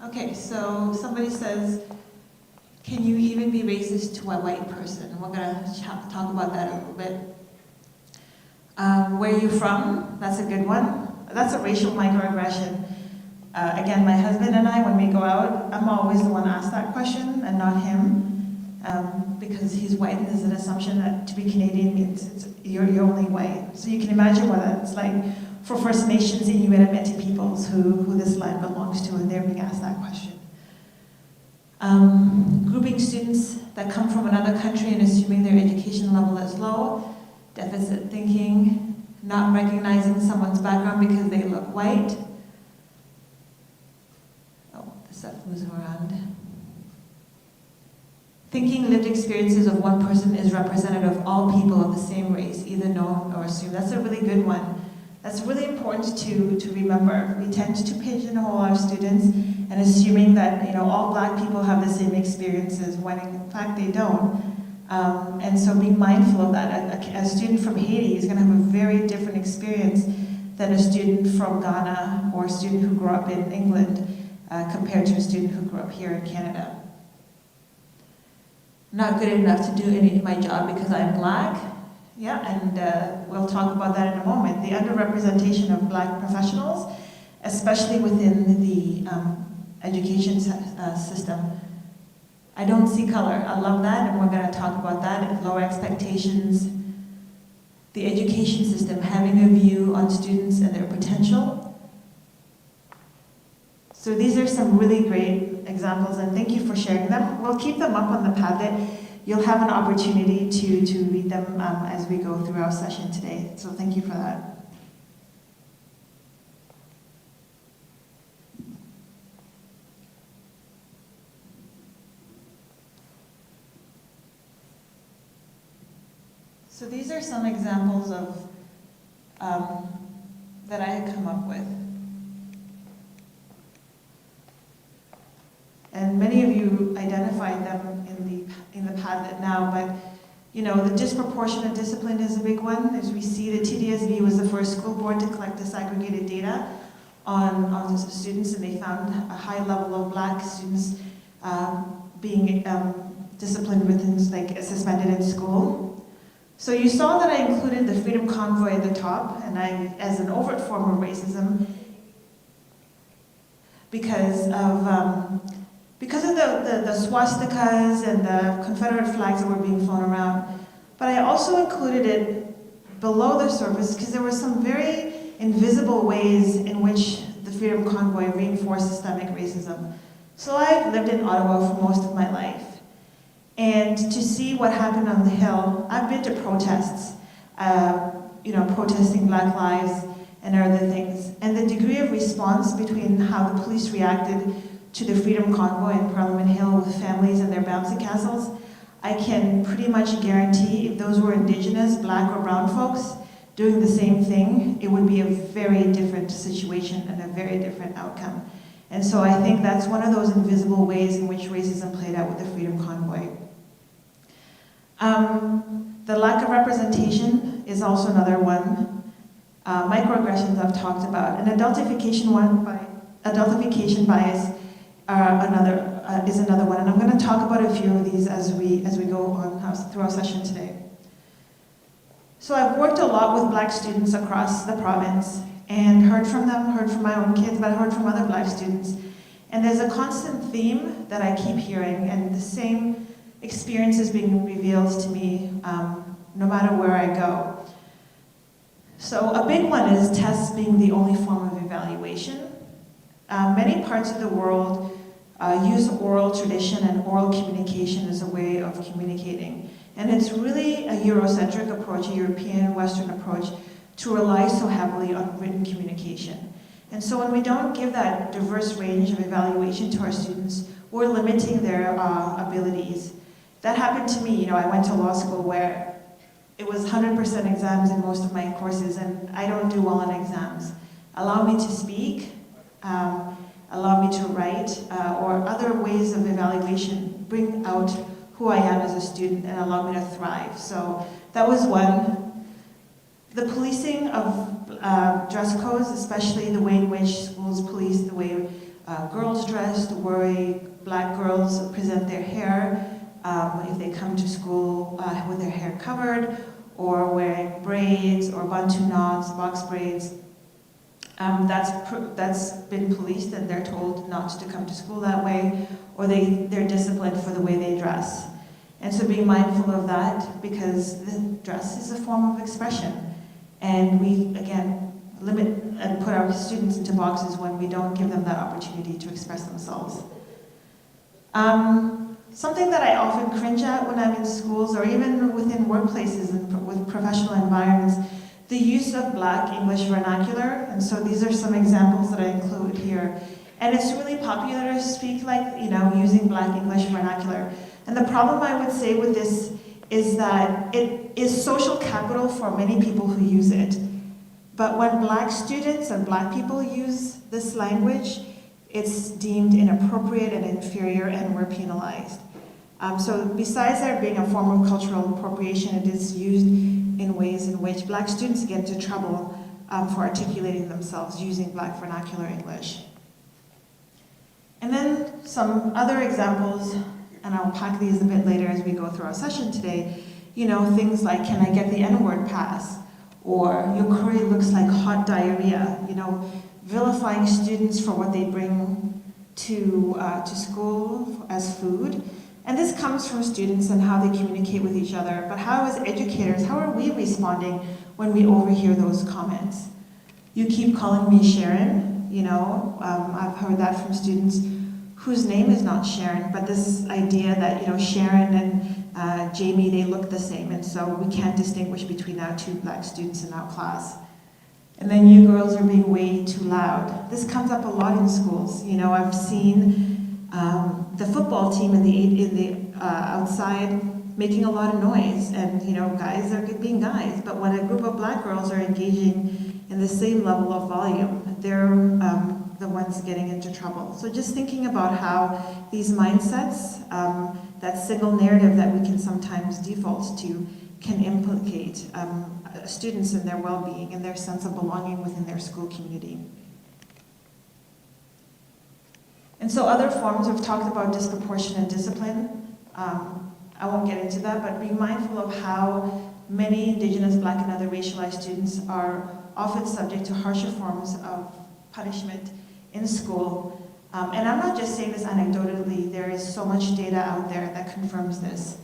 Okay, so somebody says, can you even be racist to a white person? We're gonna talk about that a little bit. Where are you from? That's a good one. That's a racial microaggression. Again, my husband and I, when we go out, I'm always the one asked that question and not him, because he's white and there's an assumption that to be Canadian means you're only white. So you can imagine what that's like for First Nations, Inuit, and Métis peoples who this land belongs to, and they're being asked that question. Grouping students that come from another country and assuming their education level is low, deficit thinking, not recognizing someone's background because they look white. Oh, the stuff moves around. Thinking lived experiences of one person is representative of all people of the same race, either known or assumed. That's a really good one. That's really important to remember. We tend to pigeonhole our students and assuming that all Black people have the same experiences when in fact they don't. And so being mindful of that. A student from Haiti is going to have a very different experience than a student from Ghana or a student who grew up in England compared to a student who grew up here in Canada. Not good enough to do my job because I'm Black. Yeah, and we'll talk about that in a moment. The underrepresentation of Black professionals, especially within the education system. I don't see color. I love that, and we're going to talk about that. Lower expectations, the education system having a view on students and their potential. So these are some really great examples, and thank you for sharing them. We'll keep them up on the Padlet. You'll have an opportunity to read them as we go through our session today. So thank you for that. So these are some examples of that I had come up with. And many of you identified them in the Padlet now, but the disproportionate discipline is a big one. As we see, the TDSB was the first school board to collect disaggregated data on students, and they found a high level of Black students being disciplined with things like suspended in school. So you saw that I included the Freedom Convoy at the top, and as an overt form of racism, because of the swastikas and the Confederate flags that were being flown around. But I also included it below the surface because there were some very invisible ways in which the Freedom Convoy reinforced systemic racism. So I've lived in Ottawa for most of my life. And to see what happened on the Hill, I've been to protests, protesting Black lives and other things. And the degree of response between how the police reacted to the Freedom Convoy in Parliament Hill with families and their bouncy castles, I can pretty much guarantee if those were Indigenous, Black or brown folks doing the same thing, it would be a very different situation and a very different outcome. And so I think that's one of those invisible ways in which racism played out with the Freedom Convoy. The lack of representation is also another one. Microaggressions I've talked about. And adultification bias is another one. And I'm going to talk about a few of these as we go on through our session today. So I've worked a lot with Black students across the province and heard from them, heard from my own kids, but heard from other Black students. And there's a constant theme that I keep hearing, and the same experiences being revealed to me no matter where I go. So a big one is tests being the only form of evaluation. Many parts of the world use oral tradition and oral communication as a way of communicating. And it's really a Eurocentric approach, a European Western approach, to rely so heavily on written communication. And so when we don't give that diverse range of evaluation to our students, we're limiting their abilities. That happened to me. I went to law school where it was 100% exams in most of my courses, and I don't do well on exams. Allow me to speak, allow me to write, or other ways of evaluation bring out who I am as a student and allow me to thrive. So that was one. The policing of dress codes, especially the way in which schools police the way girls dress, the way black girls present their hair, if they come to school with their hair covered, or wearing braids or bantu knots, box braids. That's been policed, and they're told not to come to school that way, or they're disciplined for the way they dress. And so being mindful of that, because the dress is a form of expression. And we, again, limit and put our students into boxes when we don't give them that opportunity to express themselves. Something that I often cringe at when I'm in schools, or even within workplaces and with professional environments, the use of Black English vernacular. And so these are some examples that I include here. And it's really popular to speak like, using Black English vernacular. And the problem I would say with this is that it is social capital for many people who use it. But when Black students and Black people use this language, it's deemed inappropriate and inferior, and we're penalized. So besides there being a form of cultural appropriation, it is used in ways in which Black students get into trouble for articulating themselves using Black vernacular English. And then some other examples, and I'll pack these a bit later as we go through our session today, things like, can I get the N-word pass? Or your curry looks like hot diarrhea, vilifying students for what they bring to school as food. And this comes from students and how they communicate with each other, but how as educators, how are we responding when we overhear those comments? You keep calling me Sharon, I've heard that from students whose name is not Sharon, but this idea that, Sharon and Jamie, they look the same, and so we can't distinguish between our two Black students in our class. And then you girls are being way too loud. This comes up a lot in schools. I've seen the football team in the outside making a lot of noise, and guys are being guys. But when a group of Black girls are engaging in the same level of volume, they're the ones getting into trouble. So just thinking about how these mindsets, that single narrative that we can sometimes default to, can implicate students in their well-being and their sense of belonging within their school community. And so other forms, we've talked about disproportionate discipline. I won't get into that, but being mindful of how many Indigenous, Black, and other racialized students are often subject to harsher forms of punishment in school. And I'm not just saying this anecdotally, there is so much data out there that confirms this.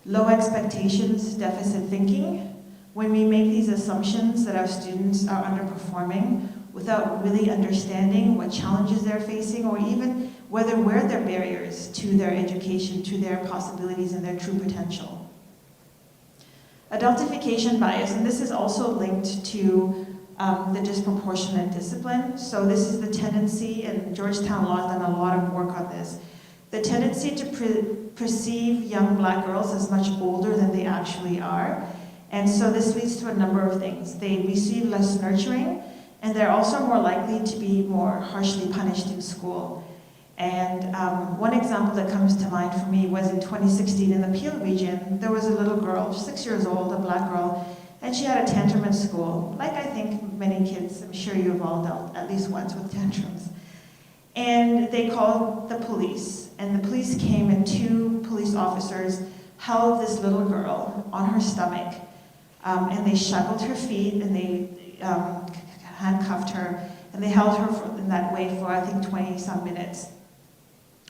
Low expectations, deficit thinking. When we make these assumptions that our students are underperforming without really understanding what challenges they're facing, or even where their barriers to their education, to their possibilities and their true potential. Adultification bias, and this is also linked to the disproportionate discipline. So this is the tendency, and Georgetown Law has done a lot of work on this, the tendency to perceive young Black girls as much older than they actually are. And so this leads to a number of things. They receive less nurturing, and they're also more likely to be more harshly punished in school. And one example that comes to mind for me was in 2016 in the Peel region. There was a little girl, 6 years old, a Black girl, and she had a tantrum at school. Like I think many kids, I'm sure you've all dealt at least once with tantrums. And they called the police, and the police came, and 2 police officers held this little girl on her stomach, and they shackled her feet, and they handcuffed her, and they held her in that way for, I think, 20-some minutes.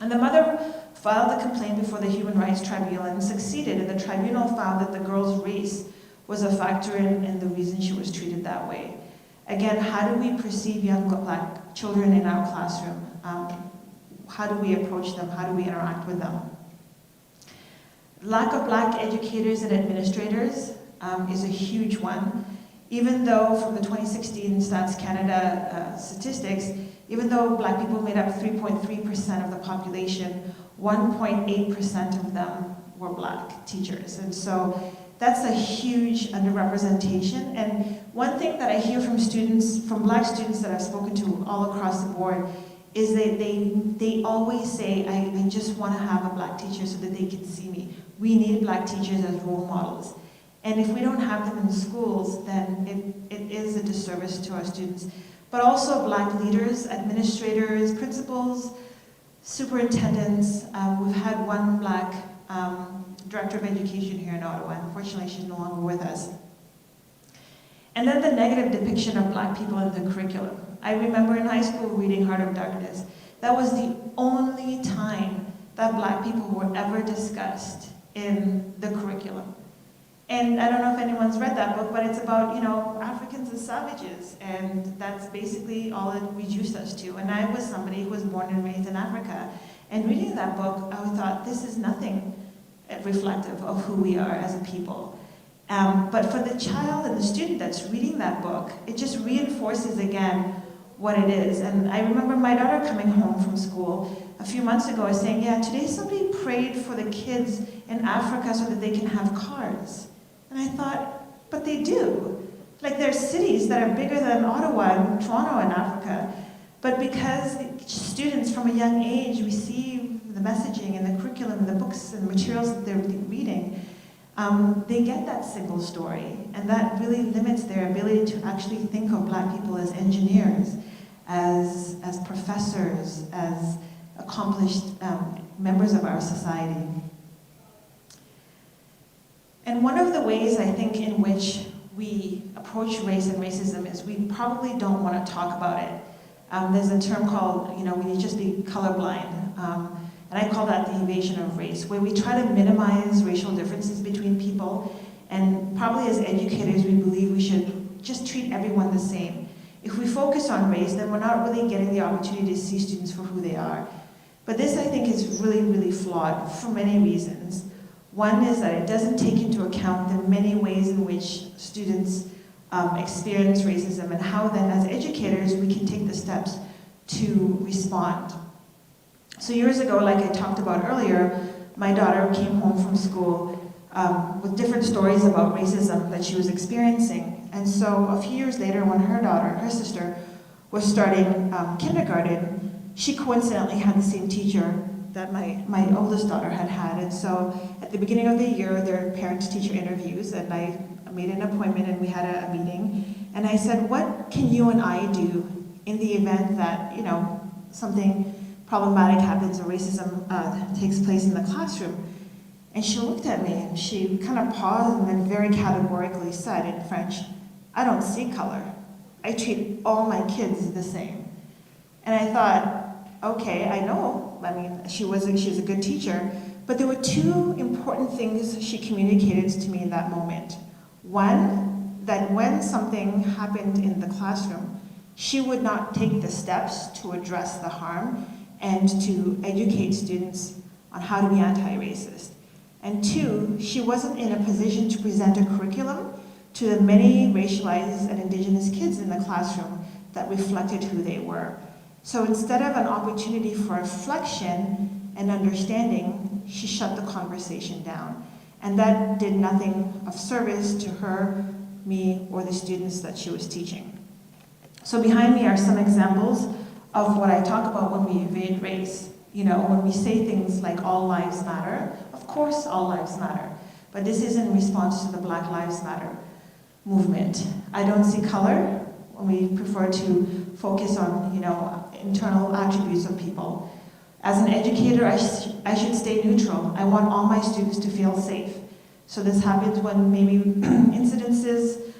And the mother filed a complaint before the Human Rights Tribunal and succeeded, and the tribunal found that the girl's race was a factor in the reason she was treated that way. Again, how do we perceive young Black children in our classroom? How do we approach them? How do we interact with them? Lack of Black educators and administrators is a huge one. Even though from the 2016 Stats Canada statistics, even though Black people made up 3.3% of the population, 1.8% of them were Black teachers. And so that's a huge underrepresentation. And one thing that I hear from students, from Black students that I've spoken to all across the board, is they always say, I just want to have a Black teacher so that they can see me. We need Black teachers as role models. And if we don't have them in schools, then it is a disservice to our students. But also Black leaders, administrators, principals, superintendents. We've had one Black director of education here in Ottawa. Unfortunately, she's no longer with us. And then the negative depiction of Black people in the curriculum. I remember in high school reading Heart of Darkness. That was the only time that Black people were ever discussed in the curriculum. And I don't know if anyone's read that book, but it's about, Africans as savages. And that's basically all it reduced us to. And I was somebody who was born and raised in Africa. And reading that book, I thought, this is nothing reflective of who we are as a people. But for the child and the student that's reading that book, it just reinforces again what it is. And I remember my daughter coming home from school a few months ago and saying, yeah, today somebody prayed for the kids in Africa so that they can have cars. And I thought, but they do. Like there are cities that are bigger than Ottawa and Toronto in Africa, but because students from a young age receive the messaging and the curriculum and the books and materials that they're reading, they get that single story, and that really limits their ability to actually think of Black people as engineers, as professors, as accomplished members of our society. And one of the ways I think in which we approach race and racism is we probably don't want to talk about it. There's a term called, we just be colorblind. And I call that the evasion of race, where we try to minimize racial differences between people. And probably as educators, we believe we should just treat everyone the same. If we focus on race, then we're not really getting the opportunity to see students for who they are. But this, I think, is really, really flawed for many reasons. One is that it doesn't take into account the many ways in which students experience racism and how then as educators we can take the steps to respond. So years ago, like I talked about earlier, my daughter came home from school with different stories about racism that she was experiencing. And so a few years later, when her sister, was starting kindergarten, she coincidentally had the same teacher that my oldest daughter had had. And so at the beginning of the year, there were parent-teacher interviews, and I made an appointment and we had a meeting. And I said, what can you and I do in the event that, something problematic happens or racism takes place in the classroom? And she looked at me and she kind of paused and then very categorically said in French, I don't see color. I treat all my kids the same. And I thought, okay, I know. I mean, she's a good teacher, but there were two important things she communicated to me in that moment. One, that when something happened in the classroom, she would not take the steps to address the harm and to educate students on how to be anti-racist. And two, she wasn't in a position to present a curriculum to the many racialized and Indigenous kids in the classroom that reflected who they were. So instead of an opportunity for reflection and understanding, she shut the conversation down. And that did nothing of service to her, me, or the students that she was teaching. So behind me are some examples of what I talk about when we evade race. When we say things like all lives matter, of course all lives matter. But this is in response to the Black Lives Matter movement. I don't see color. We prefer to focus on, internal attributes of people. As an educator, I should stay neutral. I want all my students to feel safe. So this happens when maybe incidences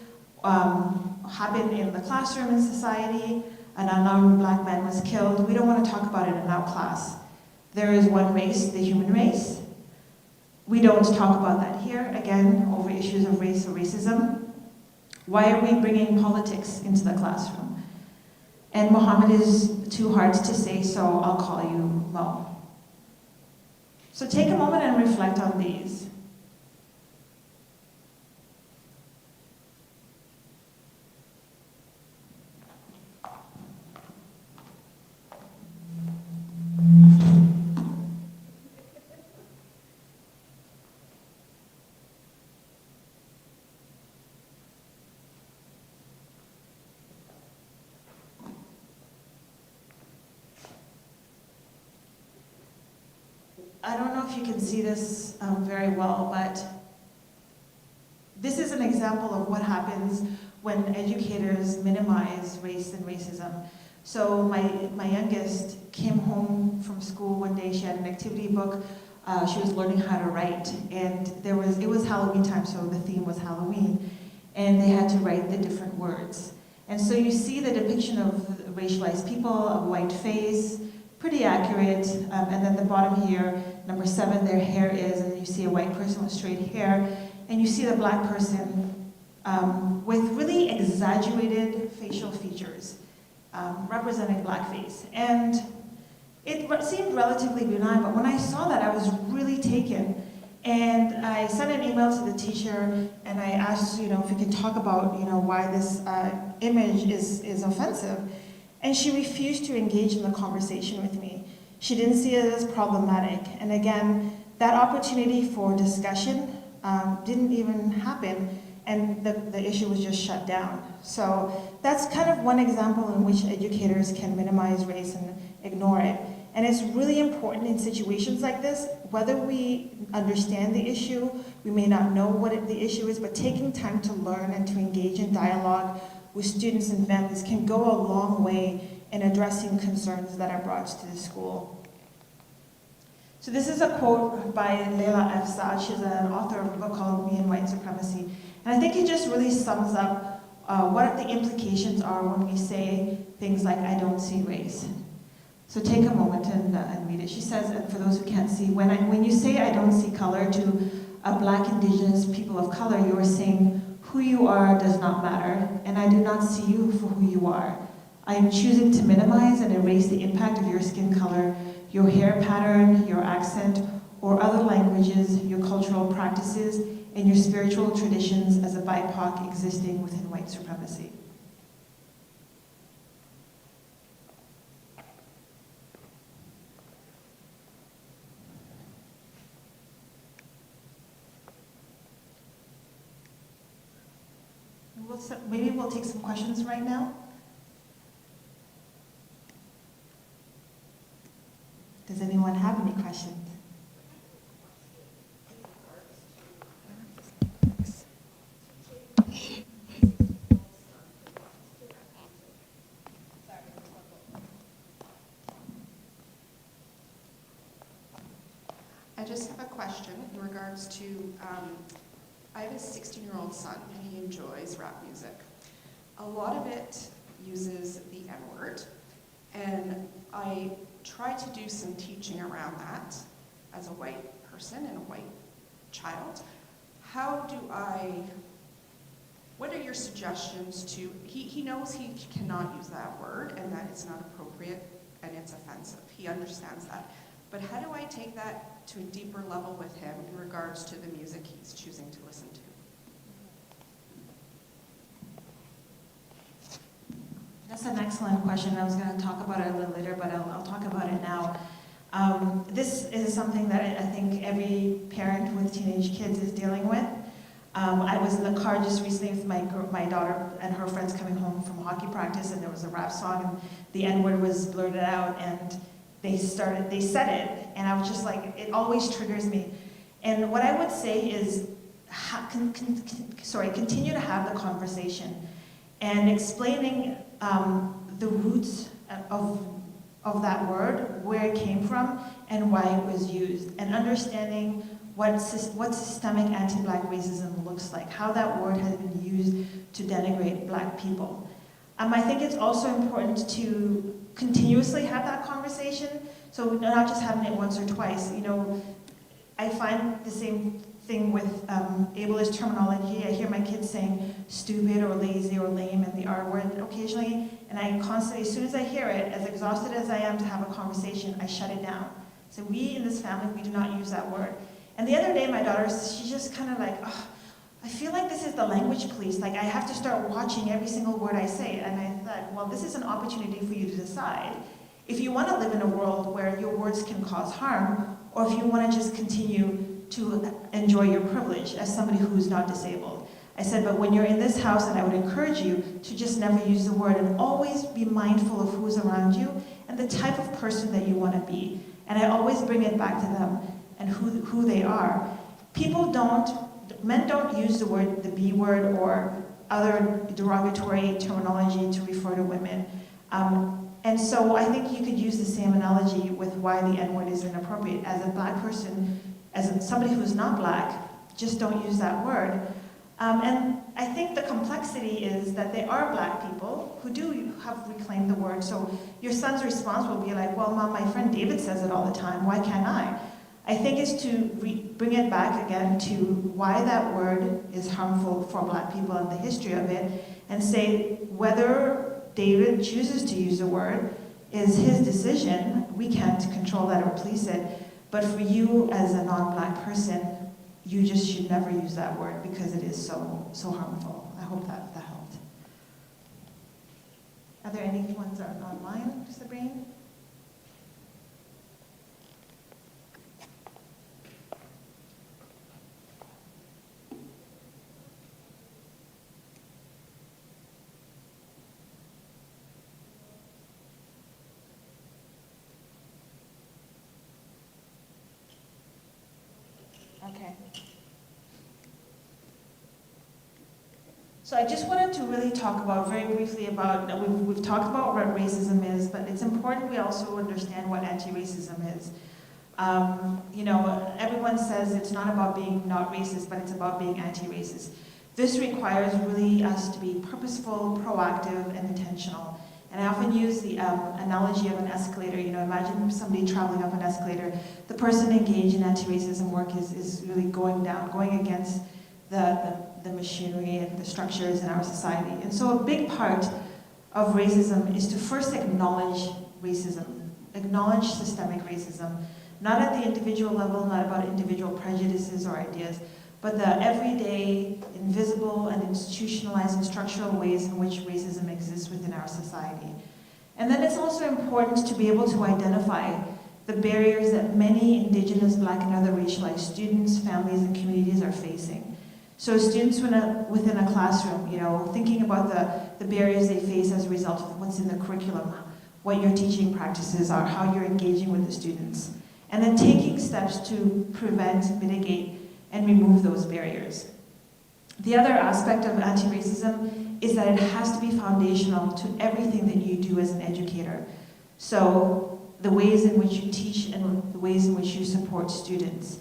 happen in the classroom in society, an unarmed Black man was killed. We don't want to talk about it in our class. There is one race, the human race. We don't talk about that here, again, over issues of race or racism. Why are we bringing politics into the classroom? And Mohammed is too hard to say, so I'll call you Mo. So take a moment and reflect on these. I don't know if you can see this very well, but this an example of what happens when educators minimize race and racism. So my youngest came home from school one day. She had an activity book. She was learning how to write, and it was Halloween time, so the theme was Halloween, and they had to write the different words. And so you see the depiction of racialized people, a white face, pretty accurate, and then the bottom here, number 7, their hair is, and you see a white person with straight hair, and you see the black person with really exaggerated facial features, representing blackface. And it seemed relatively benign, but when I saw that, I was really taken. And I sent an email to the teacher, and I asked, if we could talk about, why this image is offensive. And she refused to engage in the conversation with me. She didn't see it as problematic. And again, that opportunity for discussion didn't even happen, and the issue was just shut down. So that's kind of one example in which educators can minimize race and ignore it. And it's really important in situations like this, whether we understand the issue, we may not know what the issue is, but taking time to learn and to engage in dialogue with students and families can go a long way in addressing concerns that are brought to the school. So this is a quote by Leila F. Saad. She's an author of a book called Me and White Supremacy. And I think it just really sums up what the implications are when we say things like, I don't see race. So take a moment and read it. She says, and for those who can't see, when you say I don't see color to a Black, Indigenous people of color, you are saying who you are does not matter, and I do not see you for who you are. I am choosing to minimize and erase the impact of your skin color, your hair pattern, your accent, or other languages, your cultural practices, and your spiritual traditions as a BIPOC existing within white supremacy. Maybe we'll take some questions right now. Does anyone have any questions? I just have a question in regards to, I have a 16-year-old son and he enjoys rap music. A lot of it uses the N-word, and I try to do some teaching around that as a white person and a white child. What are your suggestions to, he knows he cannot use that word and that it's not appropriate and it's offensive. He understands that. But how do I take that to a deeper level with him in regards to the music he's choosing to listen to? That's an excellent question. I was going to talk about it a little later, but I'll talk about it now. This is something that I think every parent with teenage kids is dealing with. I was in the car just recently with my daughter and her friends coming home from hockey practice, and there was a rap song, and the N-word was blurted out, and they said it, and I was just like, it always triggers me. And what I would say is, continue to have the conversation and explaining the roots of that word, where it came from, and why it was used, and understanding what systemic anti-Black racism looks like, how that word has been used to denigrate Black people. I think it's also important to continuously have that conversation, so not just having it once or twice. I find the same thing with ableist terminology. I hear my kids saying stupid or lazy or lame and the R word occasionally, and I constantly, as soon as I hear it, as exhausted as I am to have a conversation, I shut it down. So we in this family, we do not use that word. And the other day, my daughter, she's just kind of like, oh, I feel like this is the language police. Like, I have to start watching every single word I say. And I thought, well, this is an opportunity for you to decide if you want to live in a world where your words can cause harm, or if you want to just continue to enjoy your privilege as somebody who's not disabled. I said, but when you're in this house, and I would encourage you to just never use the word and always be mindful of who's around you and the type of person that you want to be. And I always bring it back to them and who they are. People don't men don't use the B word or other derogatory terminology to refer to women. And so I think you could use the same analogy with why the N-word is inappropriate. As a black person, somebody who's not black, just don't use that word. And I think the complexity is that they are black people who do have reclaimed the word. So your son's response will be like, well, Mom, my friend David says it all the time, why can't I? I think it's to bring it back again to why that word is harmful for black people and the history of it, and say whether David chooses to use a word is his decision. We can't control that or police it. But for you as a non-black person, you just should never use that word because it is so harmful. I hope that helped. Are there any ones that are online, Sabrina? Okay. So I just wanted to really talk about, very briefly about, we've talked about what racism is, but it's important we also understand what anti-racism is. You know, everyone says it's not about being not racist, but it's about being anti-racist. This requires really us to be purposeful, proactive, and intentional. And I often use the analogy of an escalator. You know, imagine somebody traveling up an escalator. The person engaged in anti-racism work is really going down, going against the machinery and the structures in our society. And so a big part of racism is to first acknowledge racism, acknowledge systemic racism, not at the individual level, not about individual prejudices or ideas, but the everyday, invisible, and institutionalized and structural ways in which racism exists within our society. And then it's also important to be able to identify the barriers that many Indigenous, Black, and other racialized students, families, and communities are facing. So students within a classroom, you know, thinking about the barriers they face as a result of what's in the curriculum, what your teaching practices are, how you're engaging with the students, and then taking steps to prevent, mitigate, and remove those barriers. The other aspect of anti-racism is that it has to be foundational to everything that you do as an educator. So the ways in which you teach and the ways in which you support students.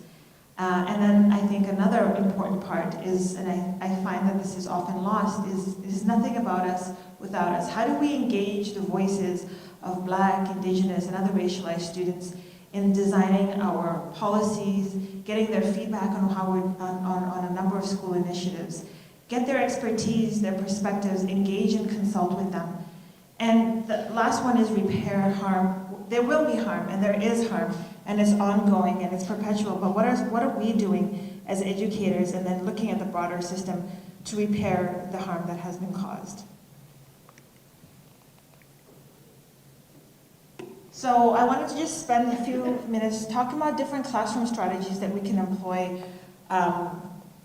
And then I think another important part is, and I find that this is often lost, is nothing about us without us. How do we engage the voices of Black, Indigenous, and other racialized students in designing our policies, getting their feedback on how we're on a number of school initiatives, get their expertise, their perspectives, engage and consult with them. And the last one is repair harm. There will be harm, and there is harm, and it's ongoing and it's perpetual, but what are we doing as educators, and then looking at the broader system to repair the harm that has been caused? So I wanted to just spend a few minutes talking about different classroom strategies that we can employ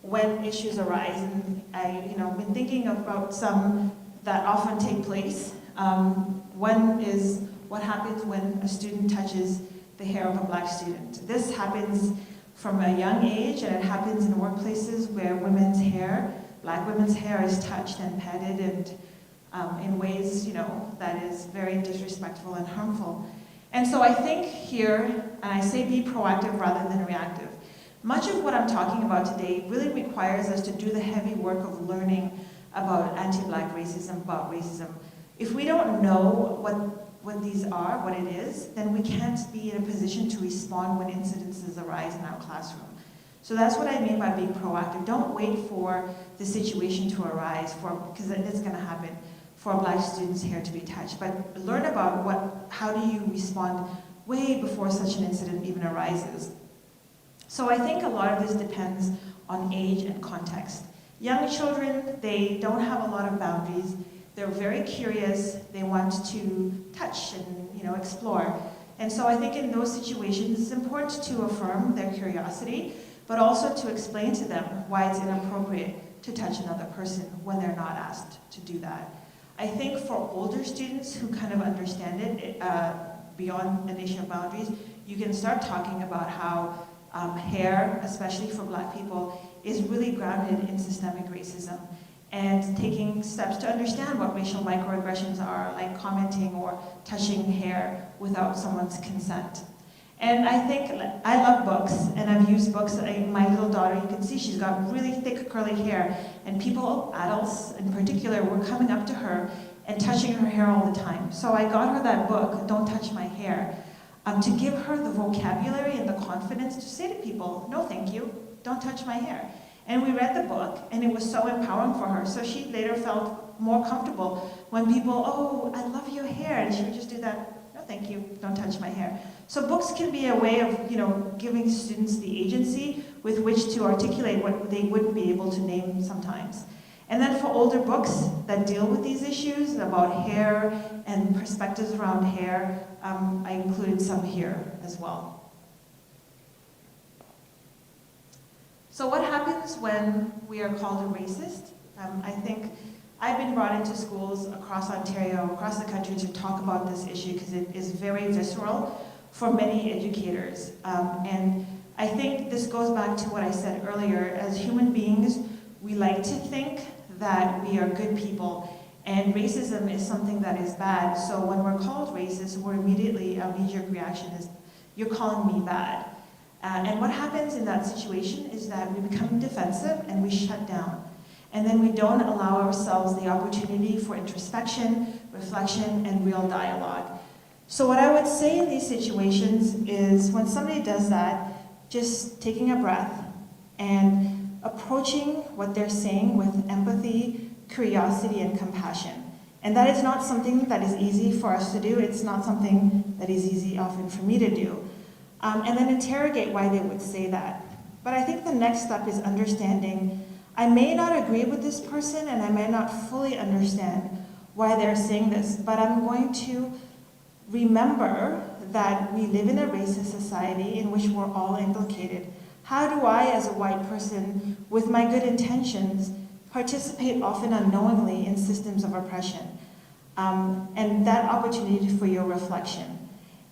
when issues arise. And I've been thinking about some that often take place. One is what happens when a student touches the hair of a Black student. This happens from a young age, and it happens in workplaces where women's hair, Black women's hair, is touched and petted and in ways, that is very disrespectful and harmful. And so I think here, and I say be proactive rather than reactive. Much of what I'm talking about today really requires us to do the heavy work of learning about anti-Black racism, about racism. If we don't know what these are, what it is, then we can't be in a position to respond when incidences arise in our classroom. So that's what I mean by being proactive. Don't wait for the situation to arise, because it is going to happen, for Black students' hair to be touched. But learn about how do you respond way before such an incident even arises. So I think a lot of this depends on age and context. Young children, they don't have a lot of boundaries. They're very curious. They want to touch and explore. And so I think in those situations, it's important to affirm their curiosity, but also to explain to them why it's inappropriate to touch another person when they're not asked to do that. I think for older students who kind of understand it beyond an issue of boundaries, you can start talking about how hair, especially for Black people, is really grounded in systemic racism and taking steps to understand what racial microaggressions are, like commenting or touching hair without someone's consent. And I think, I love books, and I've used books. My little daughter, you can see she's got really thick curly hair, and people, adults in particular, were coming up to her and touching her hair all the time. So I got her that book, Don't Touch My Hair, to give her the vocabulary and the confidence to say to people, no thank you, don't touch my hair. And we read the book, and it was so empowering for her. So she later felt more comfortable when people, oh, I love your hair, and she would just do that, no thank you, don't touch my hair. So books can be a way of, giving students the agency with which to articulate what they wouldn't be able to name sometimes. And then for older books that deal with these issues about hair and perspectives around hair, I included some here as well. So what happens when we are called a racist? I think I've been brought into schools across Ontario, across the country, to talk about this issue because it is very visceral for many educators. And I think this goes back to what I said earlier. As human beings, we like to think that we are good people, and racism is something that is bad. So when we're called racist, our knee-jerk reaction is, you're calling me bad. And what happens in that situation is that we become defensive and we shut down. And then we don't allow ourselves the opportunity for introspection, reflection, and real dialogue. So what I would say in these situations is when somebody does that, just taking a breath and approaching what they're saying with empathy, curiosity, and compassion. And that is not something that is easy for us to do. It's not something that is easy often for me to do. And then interrogate why they would say that. But I think the next step is understanding, I may not agree with this person and I may not fully understand why they're saying this, but I'm going to remember that we live in a racist society in which we're all implicated. How do I, as a white person, with my good intentions, participate often unknowingly in systems of oppression? And that opportunity for your reflection.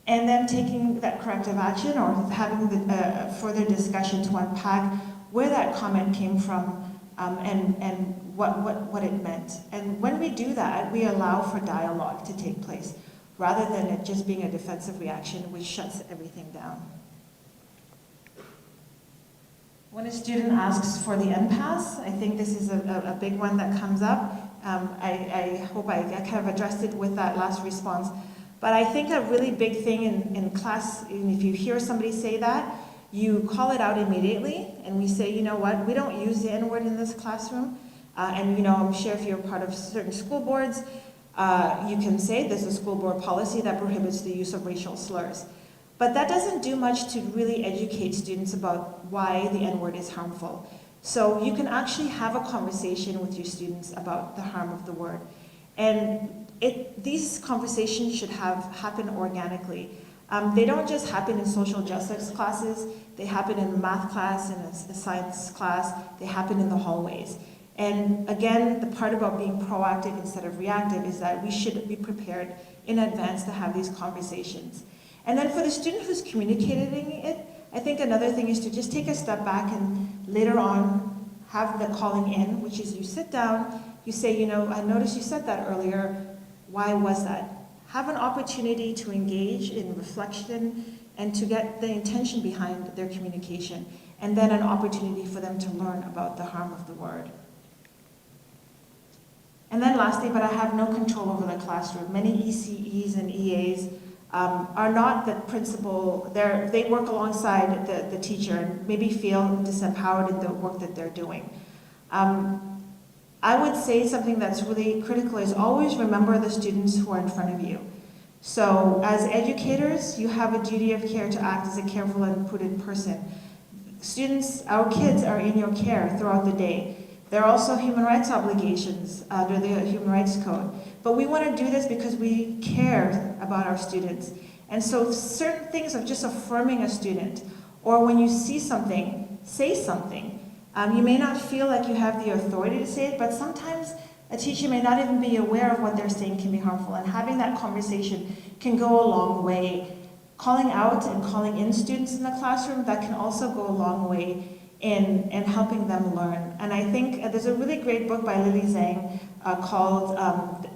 And then taking that corrective action or having the further discussion to unpack where that comment came from and what it meant. And when we do that, we allow for dialogue to take place, rather than it just being a defensive reaction which shuts everything down. When a student asks for the NPAS, I think this is a big one that comes up. I hope I kind of addressed it with that last response. But I think a really big thing in class, if you hear somebody say that, you call it out immediately, and we say, you know what, we don't use the N-word in this classroom. And I'm sure if you're part of certain school boards, you can say there's a school board policy that prohibits the use of racial slurs. But that doesn't do much to really educate students about why the N-word is harmful. So you can actually have a conversation with your students about the harm of the word. And these conversations should happen organically. They don't just happen in social justice classes, they happen in math class, in a science class, they happen in the hallways. And again, the part about being proactive instead of reactive is that we should be prepared in advance to have these conversations. And then for the student who's communicating it, I think another thing is to just take a step back and later on have the calling in, which is you sit down, you say, I noticed you said that earlier, why was that? Have an opportunity to engage in reflection and to get the intention behind their communication, and then an opportunity for them to learn about the harm of the word. And then lastly, but I have no control over the classroom. Many ECEs and EAs are not the principal. They work alongside the teacher and maybe feel disempowered in the work that they're doing. I would say something that's really critical is always remember the students who are in front of you. So as educators, you have a duty of care to act as a careful and prudent person. Students, our kids are in your care throughout the day. There are also human rights obligations under the Human Rights Code. But we want to do this because we care about our students. And so certain things of just affirming a student, or when you see something, say something. You may not feel like you have the authority to say it, but sometimes a teacher may not even be aware of what they're saying can be harmful, and having that conversation can go a long way. Calling out and calling in students in the classroom, that can also go a long way in helping them learn. And I think there's a really great book by Lily Zhang called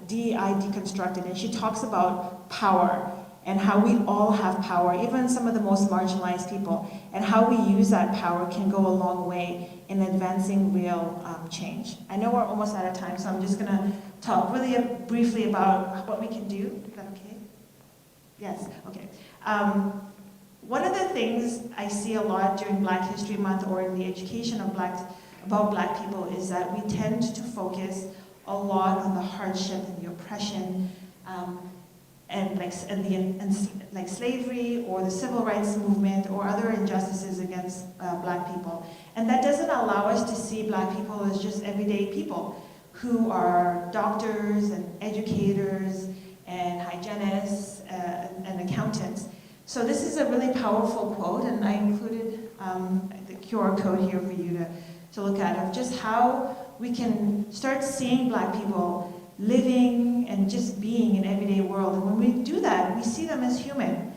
DEI Deconstructed, and she talks about power and how we all have power, even some of the most marginalized people, and how we use that power can go a long way in advancing real change. I know we're almost out of time, so I'm just gonna talk really briefly about what we can do. Is that okay? Yes, okay. One of the things I see a lot during Black History Month or in the education of about Black people is that we tend to focus a lot on the hardship and the oppression like slavery or the civil rights movement or other injustices against Black people. And that doesn't allow us to see Black people as just everyday people who are doctors and educators and hygienists and accountants. So this is a really powerful quote, and I included the QR code here for you to look at, of just how we can start seeing Black people living and just being in everyday world. And when we do that, we see them as human,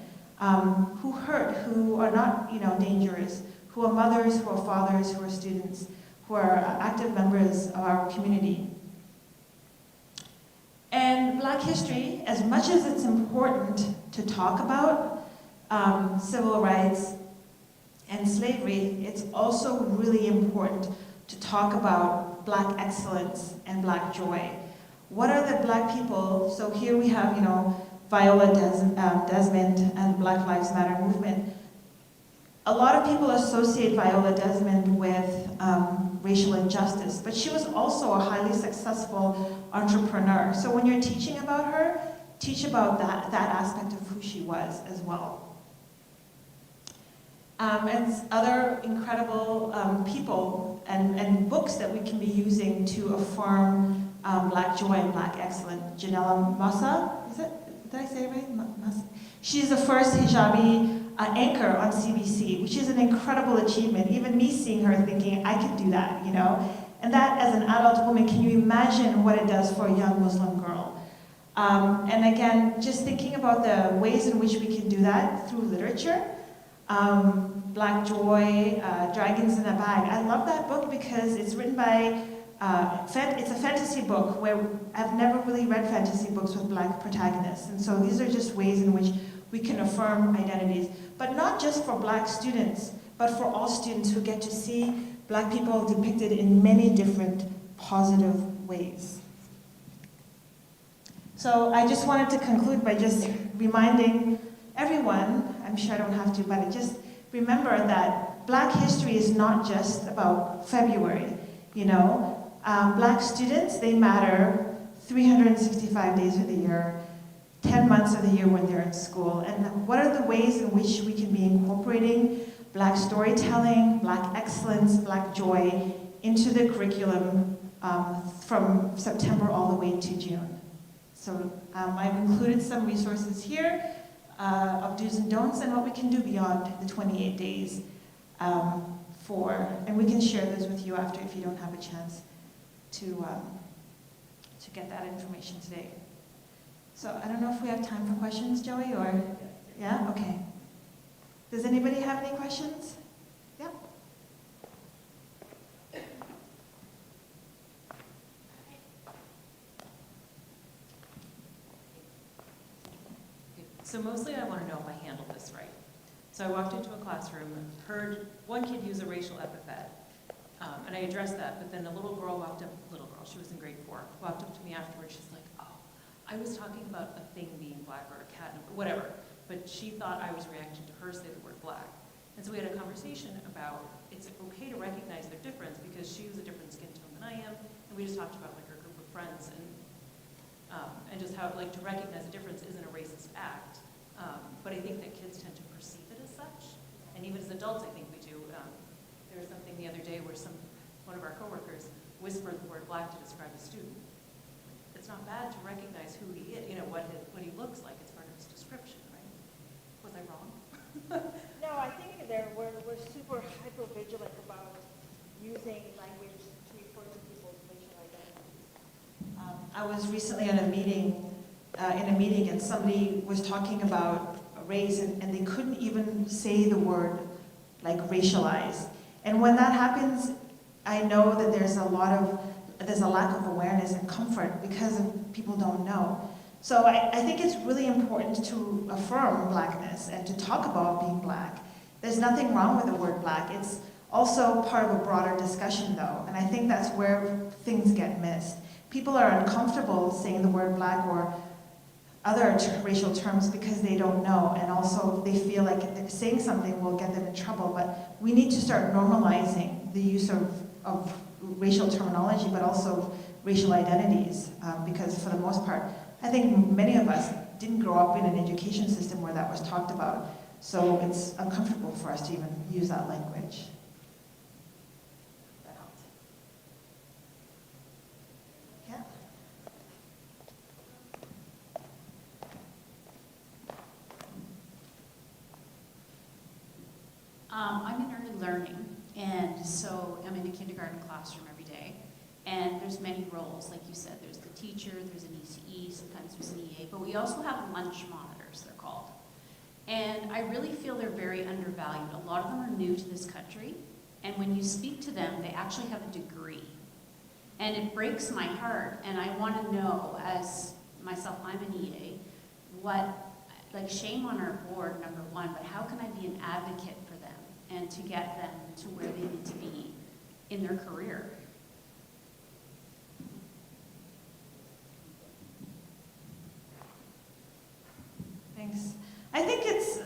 who hurt, who are not dangerous, who are mothers, who are fathers, who are students, who are active members of our community. And Black history, as much as it's important to talk about civil rights and slavery, it's also really important to talk about Black excellence and Black joy. What are the Black people? So here we have, Viola Desmond and Black Lives Matter movement. A lot of people associate Viola Desmond with racial injustice, but she was also a highly successful entrepreneur. So when you're teaching about her, teach about that aspect of who she was as well. And other incredible people and books that we can be using to affirm Black joy and Black excellence. Janella Massa, did I say it right? Massa. She's the first hijabi anchor on CBC, which is an incredible achievement. Even me seeing her thinking, I could do that, And that, as an adult woman, can you imagine what it does for a young Muslim girl? And again, just thinking about the ways in which we can do that through literature. Black Joy, Dragons in a Bag. I love that book because it's written by, it's a fantasy book where I've never really read fantasy books with Black protagonists. And so these are just ways in which we can affirm identities. But not just for Black students, but for all students who get to see Black people depicted in many different positive ways. So I just wanted to conclude by just reminding everyone, I'm sure I don't have to, but just remember that Black history is not just about February, Black students, they matter 365 days of the year, 10 months of the year when they're in school. And what are the ways in which we can be incorporating Black storytelling, Black excellence, Black joy into the curriculum from September all the way to June? So I've included some resources here of do's and don'ts and what we can do beyond the 28 days and we can share those with you after if you don't have a chance to get that information today. So I don't know if we have time for questions, Joey, or, yeah? Okay. Does anybody have any questions? Yeah. So mostly I want to know if I handled this right. So I walked into a classroom, heard one kid use a racial epithet, and I addressed that, but then a little girl, she was in grade 4, walked up to me afterwards, she's like, oh, I was talking about a thing being Black or a cat, or whatever, but she thought I was reacting to her say the word Black. And so we had a conversation about it's okay to recognize their difference because she was a different skin tone than I am, and we just talked about like her group of friends and just how like to recognize a difference isn't a racist act, but I think that kids tend to perceive it as such, and even as adults I think we do. There was something the other day where one of our coworkers whispered the word Black to describe a student. It's not bad to recognize who he is, what he looks like. It's part of his description, right? Was I wrong? No, I think we're super hyper-vigilant about using language to refer to people's racial identities. I was recently in a meeting, and somebody was talking about race, and they couldn't even say the word like racialized. And when that happens, I know that there's a lack of awareness and comfort because people don't know. So I think it's really important to affirm Blackness and to talk about being Black. There's nothing wrong with the word Black. It's also part of a broader discussion though, and I think that's where things get missed. People are uncomfortable saying the word Black or other racial terms because they don't know, and also they feel like saying something will get them in trouble, but we need to start normalizing the use of racial terminology, but also racial identities, because for the most part, I think many of us didn't grow up in an education system where that was talked about, so it's uncomfortable for us to even use that language. That helps. Yeah. I'm in early learning, and so I'm in a kindergarten classroom every day, and there's many roles, like you said, there's the teacher, there's an ECE, sometimes there's an EA, but we also have lunch monitors, they're called. And I really feel they're very undervalued. A lot of them are new to this country, and when you speak to them, they actually have a degree. And it breaks my heart, and I want to know, as myself, I'm an EA, like shame on our board, number one, but how can I be an advocate for them and to get them to where they need to be in their career? Thanks. I think it's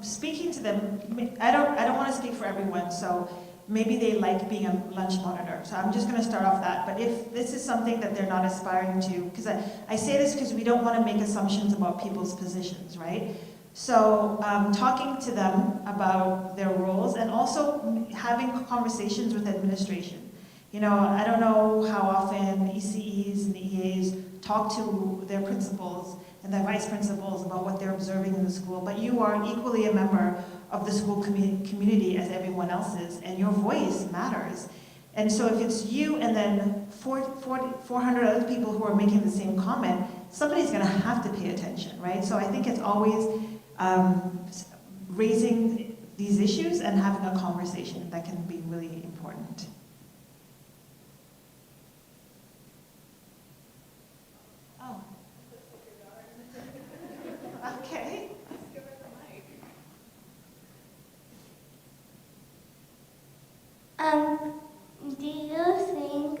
speaking to them. I don't want to speak for everyone, so maybe they like being a lunch monitor. So I'm just going to start off that. But if this is something that they're not aspiring to, because I say this because we don't want to make assumptions about people's positions, right? So talking to them about their roles and also having conversations with administration. You know, I don't know how often ECEs and EAs talk to their principals and their vice principals about what they're observing in the school, but you are equally a member of the school community as everyone else is, and your voice matters. And so if it's you and then 400 other people who are making the same comment, somebody's gonna have to pay attention, right? So I think it's always raising these issues and having a conversation that can be really important. Oh. Okay. Do you think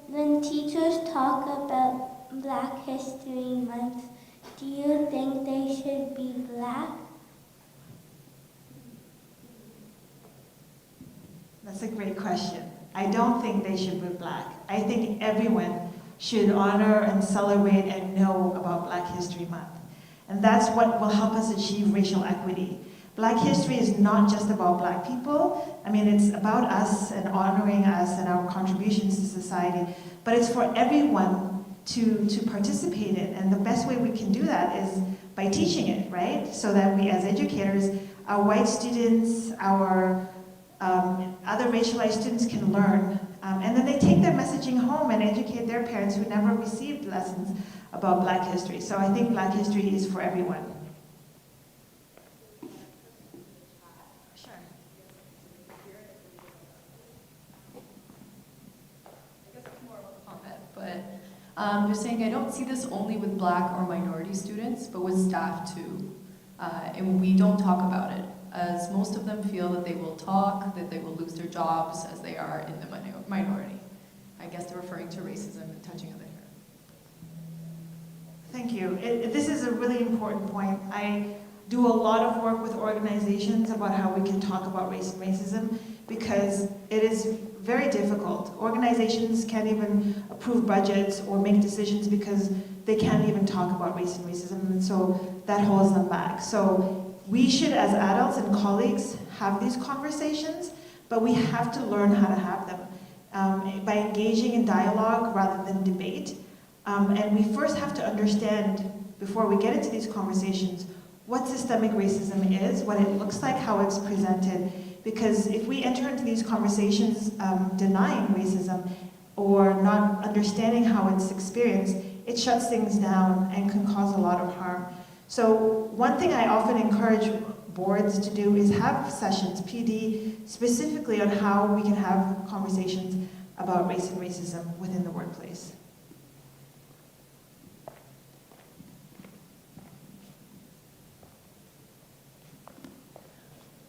when teachers talk about Black History Month, do you think they should be Black? That's a great question. I don't think they should be Black. I think everyone should honor and celebrate and know about Black History Month. And that's what will help us achieve racial equity. Black history is not just about Black people. I mean, it's about us and honoring us and our contributions to society, but it's for everyone to participate in. And the best way we can do that is by teaching it, right? So that we as educators, our white students, our other racialized students can learn. And then they take their messaging home and educate their parents who never received lessons about Black history. So I think Black history is for everyone. But just saying, I don't see this only with Black or minority students, but with staff too. And we don't talk about it, as most of them feel that they will talk, that they will lose their jobs as they are in the minority. I guess they're referring to racism and touching of the hair. Thank you. This is a really important point. I do a lot of work with organizations about how we can talk about race and racism, because it is very difficult. Organizations can't even approve budgets or make decisions because they can't even talk about race and racism, and so that holds them back. So we should, as adults and colleagues, have these conversations, but we have to learn how to have them by engaging in dialogue rather than debate. And we first have to understand, before we get into these conversations, what systemic racism is, what it looks like, how it's presented. Because if we enter into these conversations denying racism or not understanding how it's experienced, it shuts things down and can cause a lot of harm. So one thing I often encourage boards to do is have sessions, PD, specifically on how we can have conversations about race and racism within the workplace.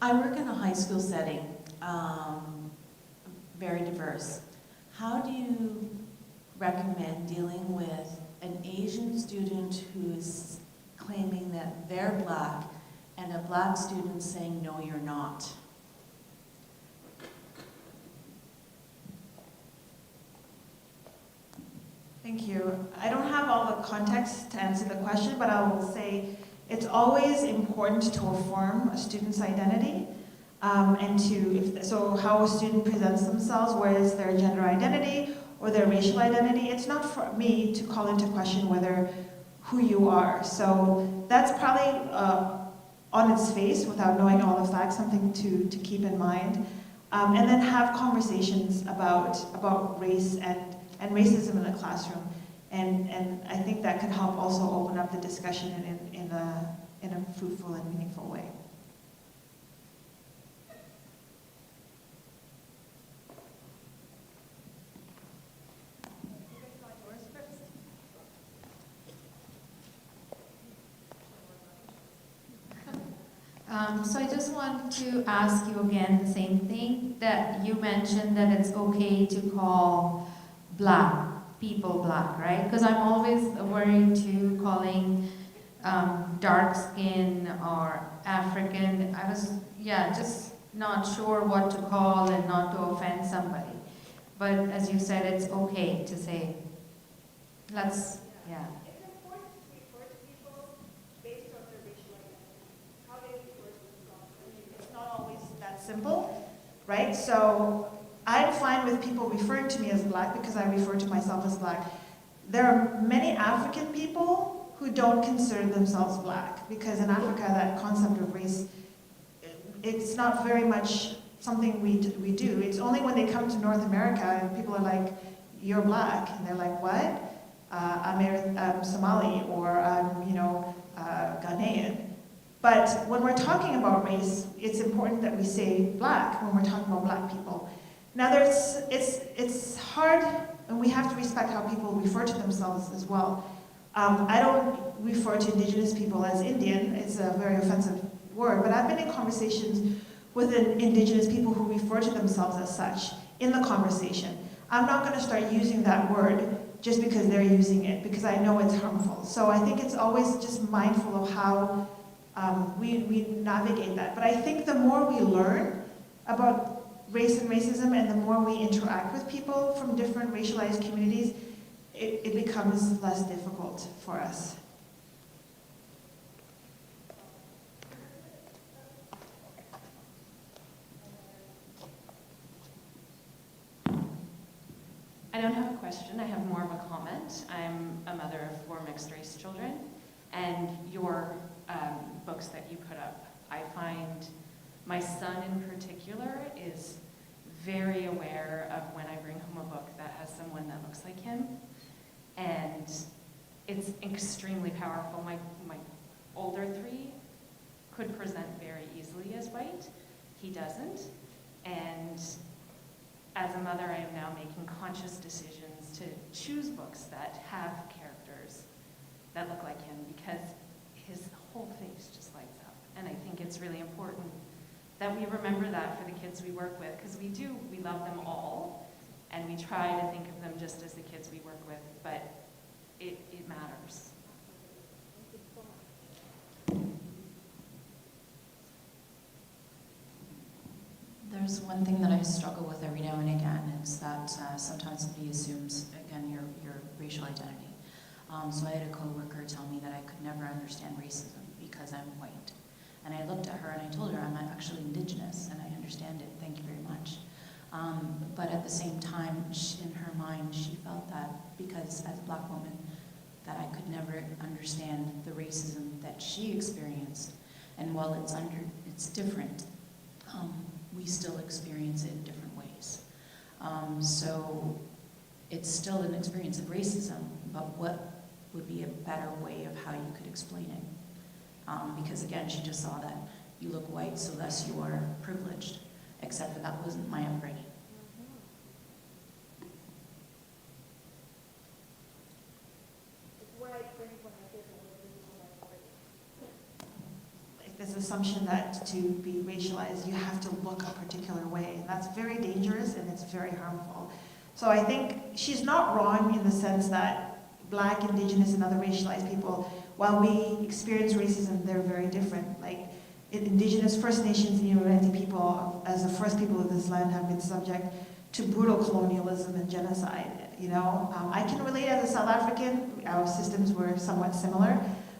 I work in a high school setting, very diverse. How do you recommend dealing with an Asian student who is claiming that they're Black and a Black student saying, no, you're not? Thank you. I don't have all the context to answer the question, but I will say it's always important to affirm a student's identity so how a student presents themselves, whether it's their gender identity or their racial identity. It's not for me to call into question who you are. So that's probably on its face, without knowing all the facts, something to keep in mind. And then have conversations about race and racism in the classroom. And I think that could help also open up the discussion in a fruitful and meaningful way. So I just want to ask you again the same thing, that you mentioned that it's okay to call Black people Black, right? Because I'm always worried to calling dark skin or African. I was, just not sure what to call and not to offend somebody. But as you said, it's okay to say, let's. It's important to refer to people based on their racial identity, how they refer to themselves. I mean, it's not always that simple, right? So I'm fine with people referring to me as Black because I refer to myself as Black. There are many African people who don't consider themselves Black because in Africa that concept of race, it's not very much something we do. It's only when they come to North America and people are like, you're Black, and they're like, what? I'm Somali, or I'm, Ghanaian. But when we're talking about race, it's important that we say Black when we're talking about Black people. Now it's hard, and we have to respect how people refer to themselves as well. I don't refer to Indigenous people as Indian. It's a very offensive word, but I've been in conversations with Indigenous people who refer to themselves as such in the conversation. I'm not going to start using that word just because they're using it, because I know it's harmful. So I think it's always just mindful of how we navigate that. But I think the more we learn about race and racism and the more we interact with people from different racialized communities, it becomes less difficult for us. I don't have a question, I have more of a comment. I'm a mother of 4 mixed-race children, and your books that you put up, I find my son in particular is very aware of when I bring home a book that has someone that looks like him, and it's extremely powerful. My older 3 could present very easily as white. He doesn't, and as a mother, I am now making conscious decisions to choose books that have characters that look like him, because his whole face just lights up. And I think it's really important that we remember that for the kids we work with, because we love them all, and we try to think of them just as the kids we work with, but it matters. There's one thing that I struggle with every now and again, is that sometimes somebody assumes, again, your racial identity. So I had a coworker tell me that I could never understand racism because I'm white. And I looked at her and I told her I'm actually Indigenous and I understand it, thank you very much. But at the same time, in her mind, she felt that because as a Black woman, that I could never understand the racism that she experienced. And while it's different, we still experience it in different ways. So it's still an experience of racism, but what would be a better way of how you could explain it? Because again, she just saw that you look white, so thus you are privileged, except that that wasn't my upbringing. This assumption that to be racialized, you have to look a particular way. And that's very dangerous and it's very harmful. So I think she's not wrong in the sense that Black, Indigenous, and other racialized people, while we experience racism, they're very different. Like Indigenous, First Nations, and Inuit people, as the first people of this land, have been subject to brutal colonialism and genocide. I can relate as a South African. Our systems were somewhat similar.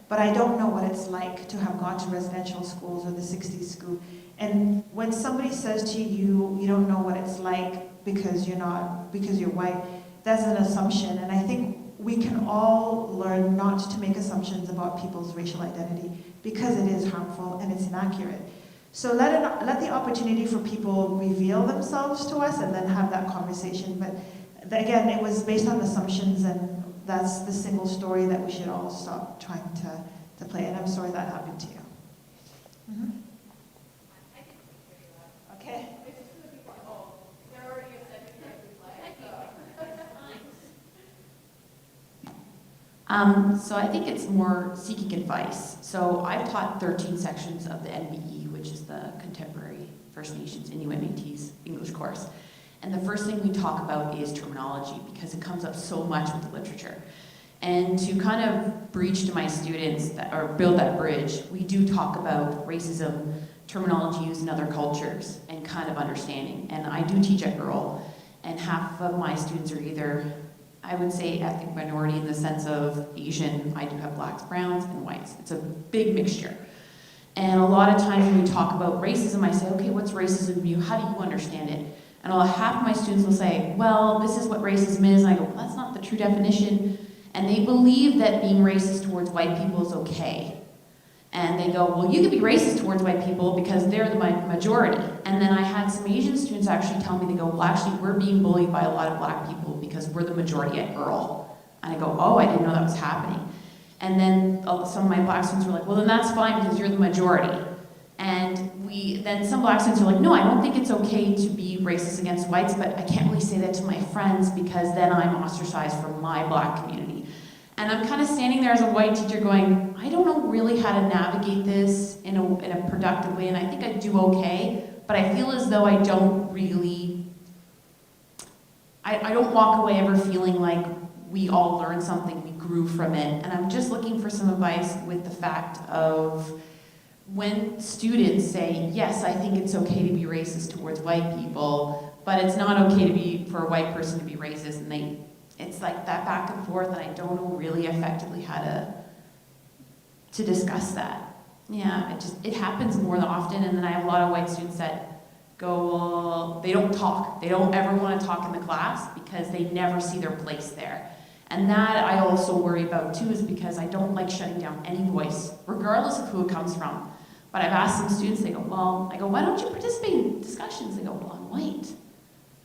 But I don't know what it's like to have gone to residential schools or the 60s school. And when somebody says to you, you don't know what it's like because you're white, that's an assumption. And I think we can all learn not to make assumptions about people's racial identity because it is harmful and it's inaccurate. So let the opportunity for people reveal themselves to us and then have that conversation. But again, it was based on assumptions, and that's the single story that we should all stop trying to play. And I'm sorry that happened to you. Mm-hmm. Okay. So I think it's more seeking advice. So I've taught 13 sections of the NBE, which is the Contemporary First Nations Inuit Métis English course. And the first thing we talk about is terminology because it comes up so much with the literature. And to kind of breach to my students or build that bridge, we do talk about racism, terminology used in other cultures, and kind of understanding. And I do teach at Earl, and half of my students are either, I would say, ethnic minority in the sense of Asian. I do have blacks, browns, and whites. It's a big mixture. And a lot of times when we talk about racism, I say, okay, what's racism to you? How do you understand it? And half of my students will say, well, this is what racism is. And I go, well, that's not the true definition. And they believe that being racist towards white people is okay. And they go, well, you could be racist towards white people because they're the majority. And then I had some Asian students actually tell me, they go, well, actually, we're being bullied by a lot of black people because we're the majority at Earl. And I go, oh, I didn't know that was happening. And then some of my black students were like, well, then that's fine because you're the majority. And then some black students are like, no, I don't think it's okay to be racist against whites, but I can't really say that to my friends because then I'm ostracized from my black community. And I'm kind of standing there as a white teacher going, I don't know really how to navigate this in a productive way, and I think I do okay, but I feel as though I don't really, I don't walk away ever feeling like we all learned something, we grew from it. And I'm just looking for some advice with the fact of, when students say, yes, I think it's okay to be racist towards white people, but it's not okay for a white person to be racist, and it's like that back and forth, and I don't know really effectively how to discuss that. Yeah, it happens more than often, and then I have a lot of white students that go, well, they don't talk. They don't ever want to talk in the class because they never see their place there. And that I also worry about too, is because I don't like shutting down any voice, regardless of who it comes from. But I've asked some students, they go, well, I go, why don't you participate in discussions? They go, well, I'm white.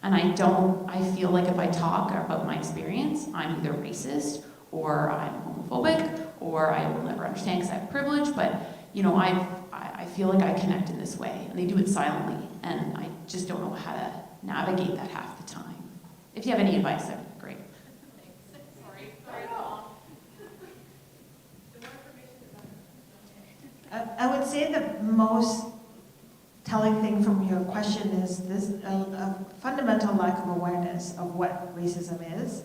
And I feel like if I talk about my experience, I'm either racist, or I'm homophobic, or I will never understand because I have privilege, but I feel like I connect in this way. And they do it silently, and I just don't know how to navigate that half the time. If you have any advice, that would be great. I would say the most telling thing from your question is this a fundamental lack of awareness of what racism is.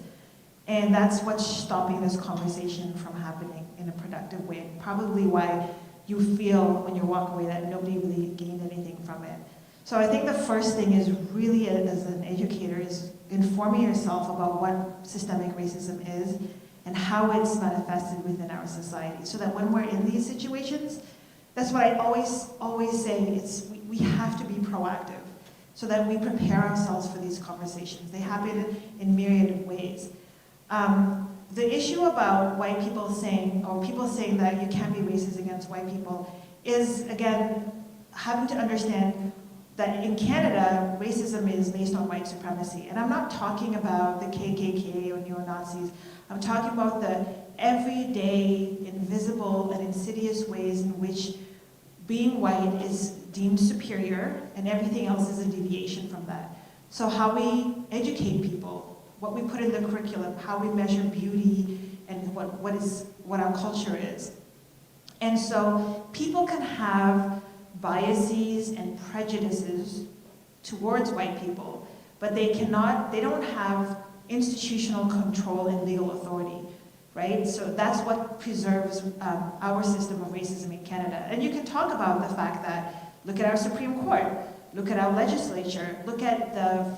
And that's what's stopping this conversation from happening in a productive way. Probably why you feel when you walk away that nobody really gained anything from it. So I think the first thing is really, as an educator, is informing yourself about what systemic racism is and how it's manifested within our society. So that when we're in these situations, that's what I always say, we have to be proactive so that we prepare ourselves for these conversations. They happen in myriad ways. The issue about white people saying, or people saying that you can't be racist against white people is, again, having to understand that in Canada, racism is based on white supremacy. And I'm not talking about the KKK or neo-Nazis. I'm talking about the everyday, invisible, and insidious ways in which being white is deemed superior and everything else is a deviation from that. So how we educate people, what we put in the curriculum, how we measure beauty, and what our culture is. And so people can have biases and prejudices towards white people, but they don't have institutional control and legal authority, right? So that's what preserves our system of racism in Canada. And you can talk about the fact that, look at our Supreme Court, look at our legislature, look at the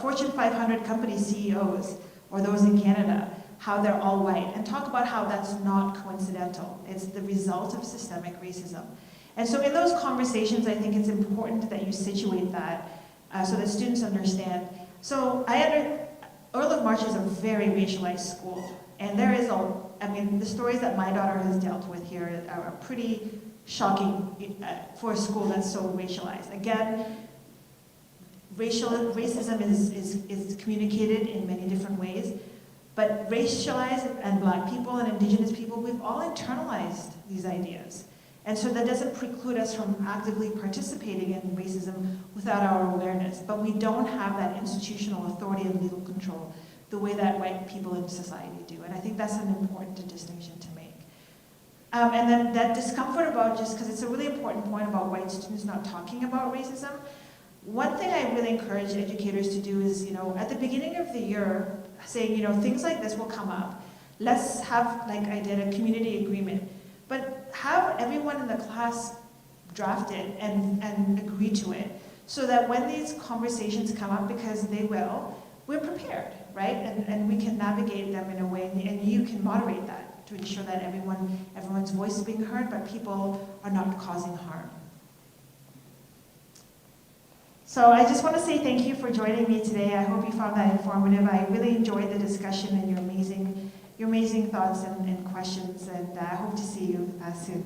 Fortune 500 company CEOs, or those in Canada, how they're all white, and talk about how that's not coincidental. It's the result of systemic racism. And so in those conversations, I think it's important that you situate that so that students understand. So Earl of March is a very racialized school, and there is the stories that my daughter has dealt with here are pretty shocking for a school that's so racialized. Again, racism is communicated in many different ways, but racialized and Black people and Indigenous people, we've all internalized these ideas. And so that doesn't preclude us from actively participating in racism without our awareness, but we don't have that institutional authority and legal control the way that white people in society do. And I think that's an important distinction to make. And then that discomfort about, just because it's a really important point about white students not talking about racism, one thing I really encourage educators to do is, at the beginning of the year, saying, things like this will come up. Let's have, like I did, a community agreement. But have everyone in the class draft it and agree to it, so that when these conversations come up, because they will, we're prepared, right? And we can navigate them in a way, and you can moderate that to ensure that everyone's voice is being heard, but people are not causing harm. So I just want to say thank you for joining me today. I hope you found that informative. I really enjoyed the discussion and your amazing thoughts and questions, and I hope to see you soon.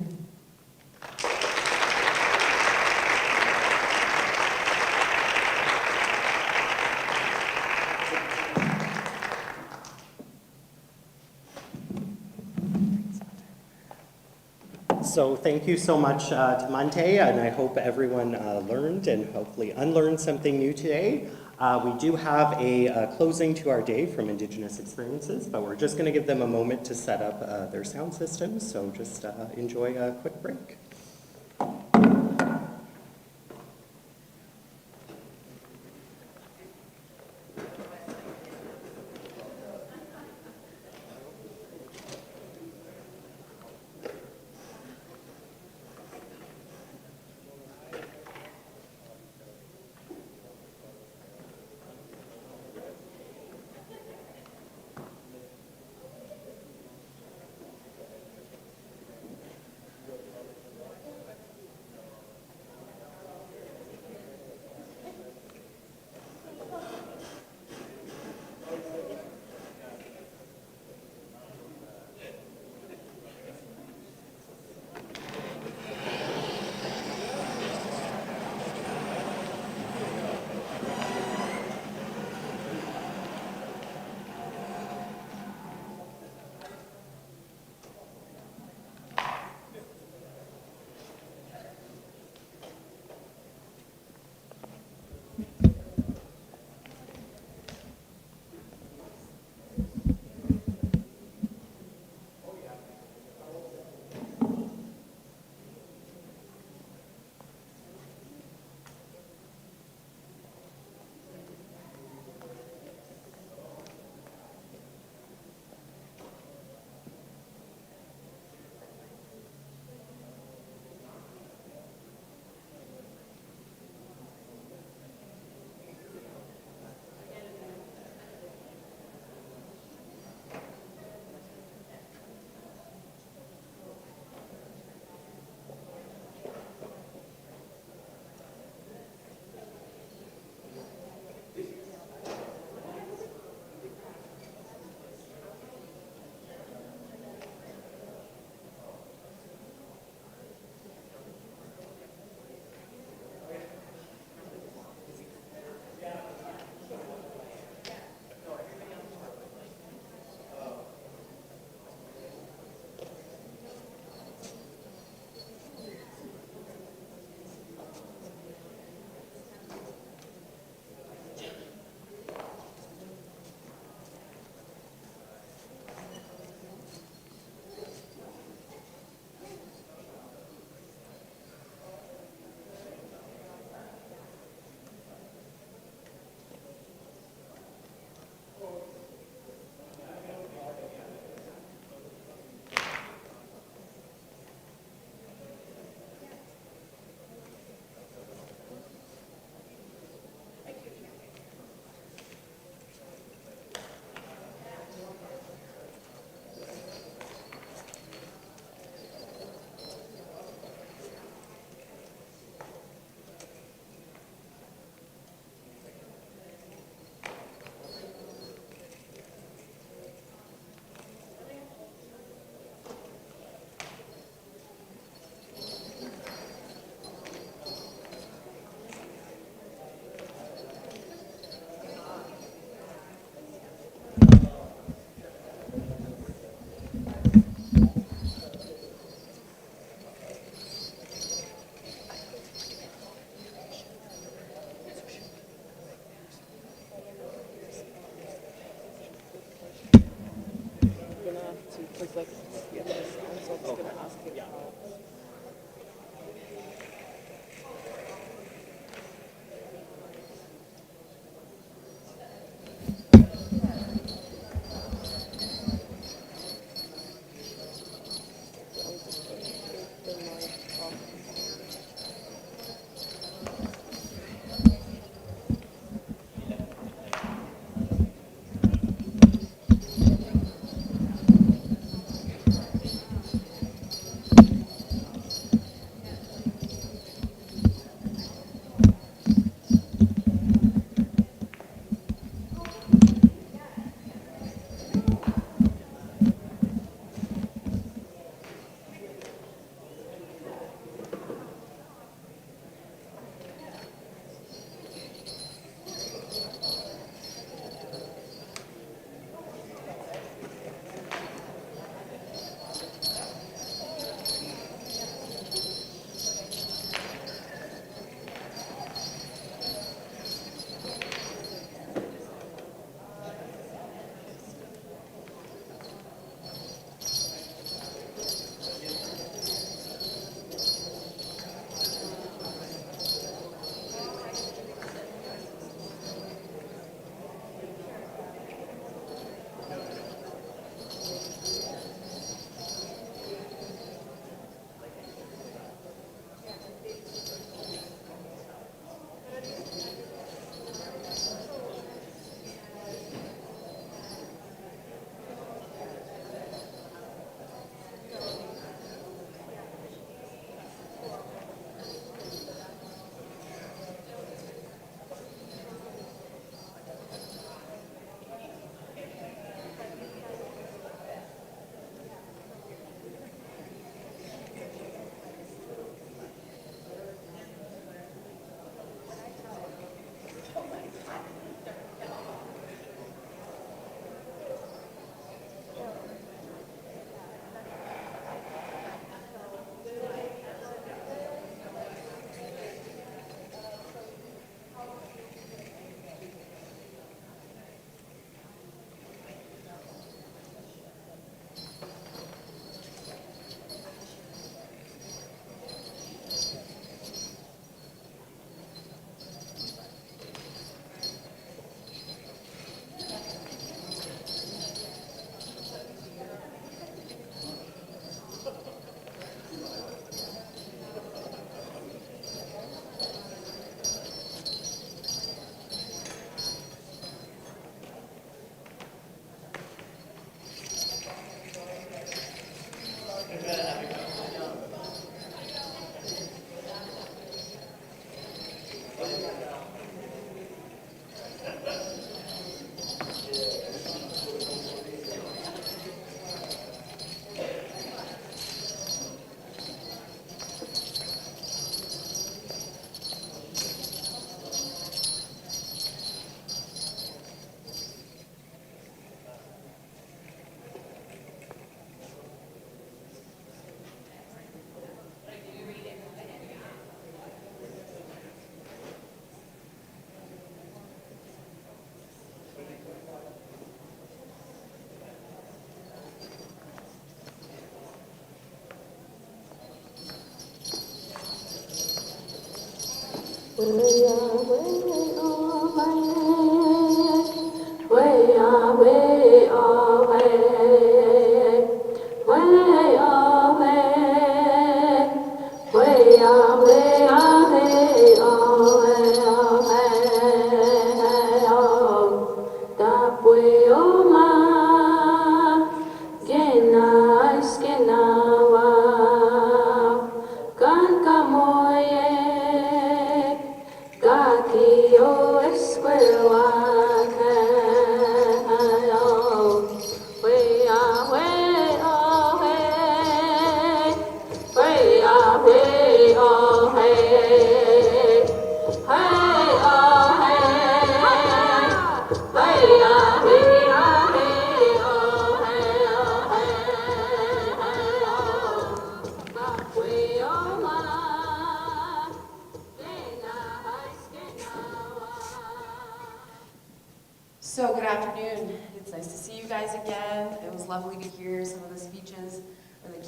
So thank you so much to Mante, and I hope everyone learned and hopefully unlearned something new today. We do have a closing to our day from Indigenous Experiences, but we're just going to give them a moment to set up their sound systems, so just enjoy a quick break. so I'm just going to ask you to help. So good afternoon. It's nice to see you guys again. It was lovely to hear some of the speeches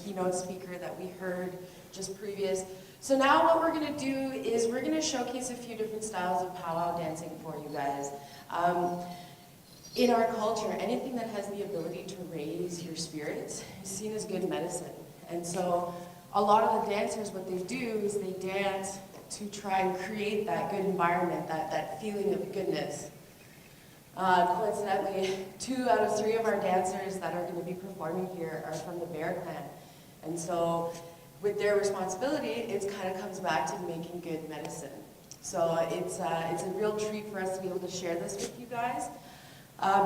keynote speaker that we heard just previous. So now what we're going to do is we're going to showcase a few different styles of powwow dancing for you guys. In our culture, anything that has the ability to raise your spirits is seen as good medicine. And so a lot of the dancers, what they do is they dance to try and create that good environment, that feeling of goodness. Coincidentally, 2 out of 3 of our dancers that are going to be performing here are from the Bear Clan. And so with their responsibility, it kind of comes back to making good medicine. So it's a real treat for us to be able to share this with you guys.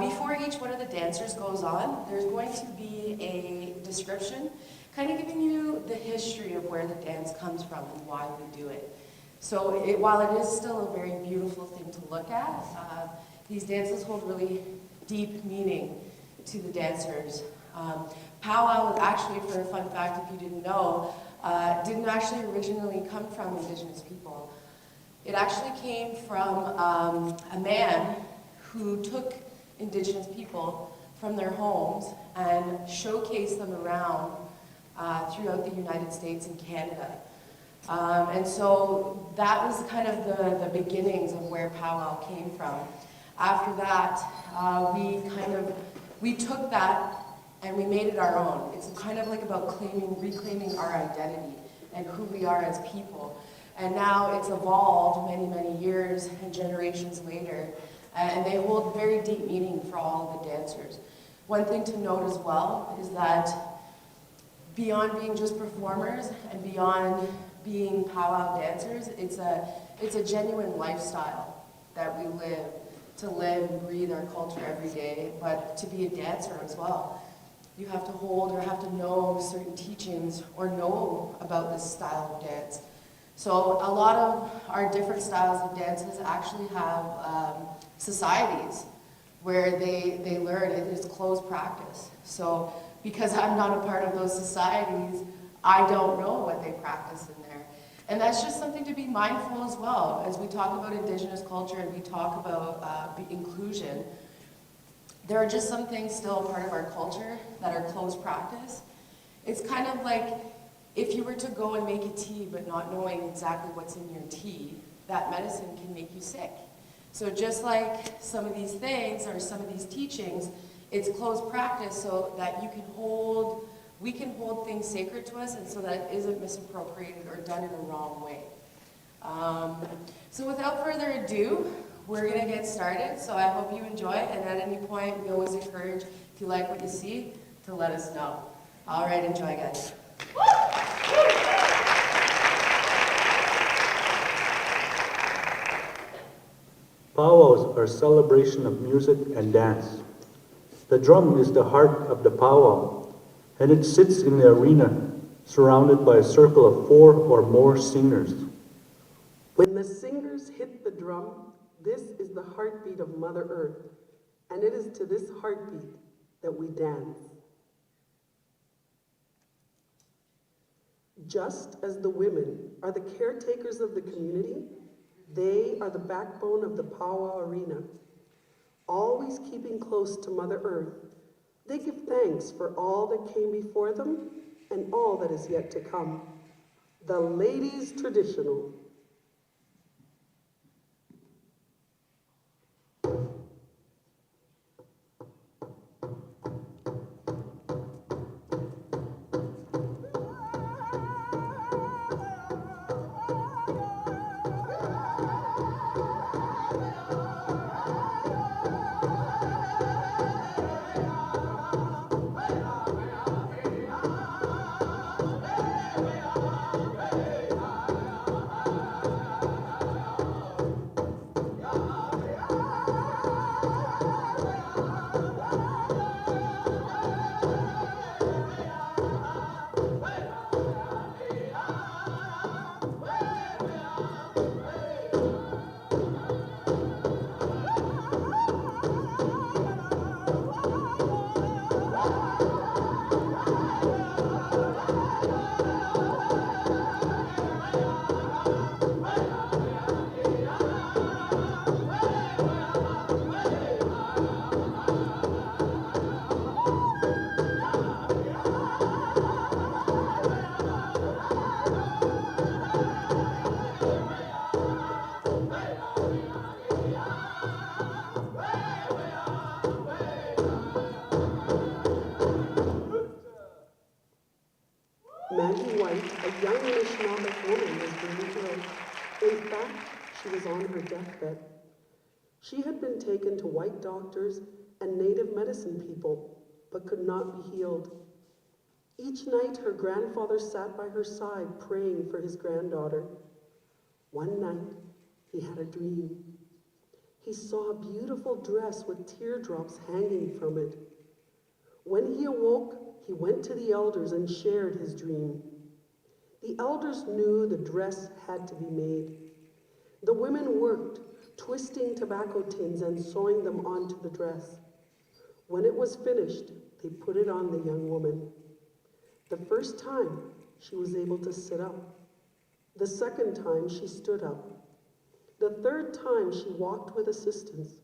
Before each one of the dancers goes on, there's going to be a description, kind of giving you the history of where the dance comes from and why we do it. So while it is still a very beautiful thing to look at, these dances hold really deep meaning to the dancers. Powwow, actually, for a fun fact, if you didn't know, didn't actually originally come from Indigenous people. It actually came from a man who took Indigenous people from their homes and showcased them around throughout the United States and Canada. And so that was kind of the beginnings of where powwow came from. After that, we took that and we made it our own. It's kind of like about reclaiming our identity and who we are as people. And now it's evolved many, many years and generations later, and they hold very deep meaning for all of the dancers. One thing to note as well is that beyond being just performers and beyond being powwow dancers, it's a genuine lifestyle that we live, to live and breathe our culture every day, but to be a dancer as well. You have to hold or have to know certain teachings or know about this style of dance. So a lot of our different styles of dances actually have societies where they learn. It is closed practice. So because I'm not a part of those societies, I don't know what they practice in there. And that's just something to be mindful as well. As we talk about Indigenous culture and we talk about inclusion, there are just some things still part of our culture that are closed practice. It's kind of like if you were to go and make a tea but not knowing exactly what's in your tea, that medicine can make you sick. So just like some of these things or some of these teachings, it's closed practice so that we can hold things sacred to us and so that it isn't misappropriated or done in a wrong way. So without further ado, we're gonna get started. So I hope you enjoy, and at any point, we always encourage, if you like what you see, to let us know. All right, enjoy, guys. Powwows are a celebration of music and dance. The drum is the heart of the powwow, and it sits in the arena, surrounded by a circle of 4 or more singers. When the singers hit the drum, this is the heartbeat of Mother Earth, and it is to this heartbeat that we dance. Just as the women are the caretakers of the community, they are the backbone of the powwow arena. Always keeping close to Mother Earth, they give thanks for all that came before them and all that is yet to come. The ladies' traditional. Maggie White, a young Anishinaabe woman, was very ill. In fact, she was on her deathbed. She had been taken to white doctors and native medicine people, but could not be healed. Each night, her grandfather sat by her side praying for his granddaughter. One night, he had a dream. He saw a beautiful dress with teardrops hanging from it. When he awoke, he went to the elders and shared his dream. The elders knew the dress had to be made. The women worked, twisting tobacco tins and sewing them onto the dress. When it was finished, they put it on the young woman. The first time, she was able to sit up. The second time, she stood up. The third time, she walked with assistance.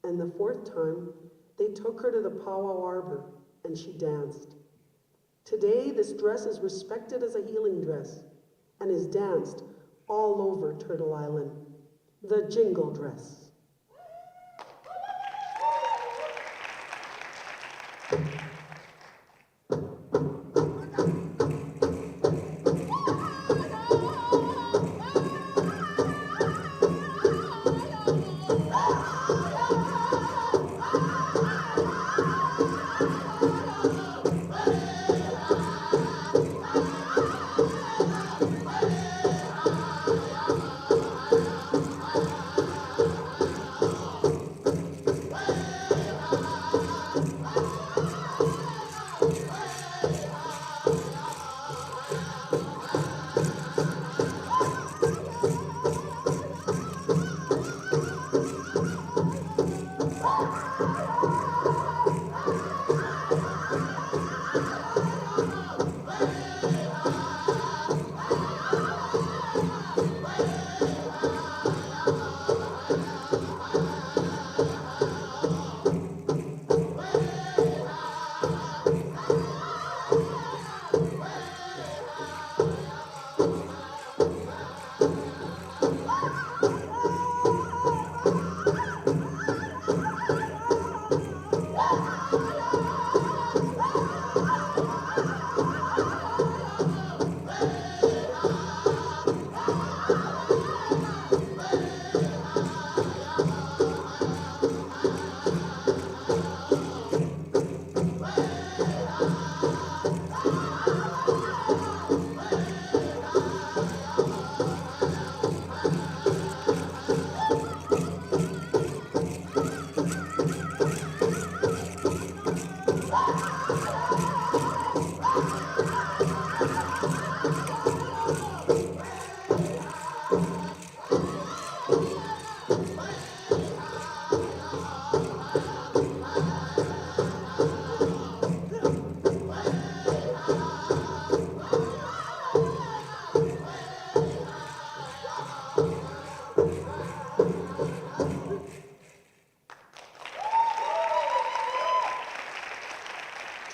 And the fourth time, they took her to the powwow arbor, and she danced. Today, this dress is respected as a healing dress and is danced all over Turtle Island. The jingle dress.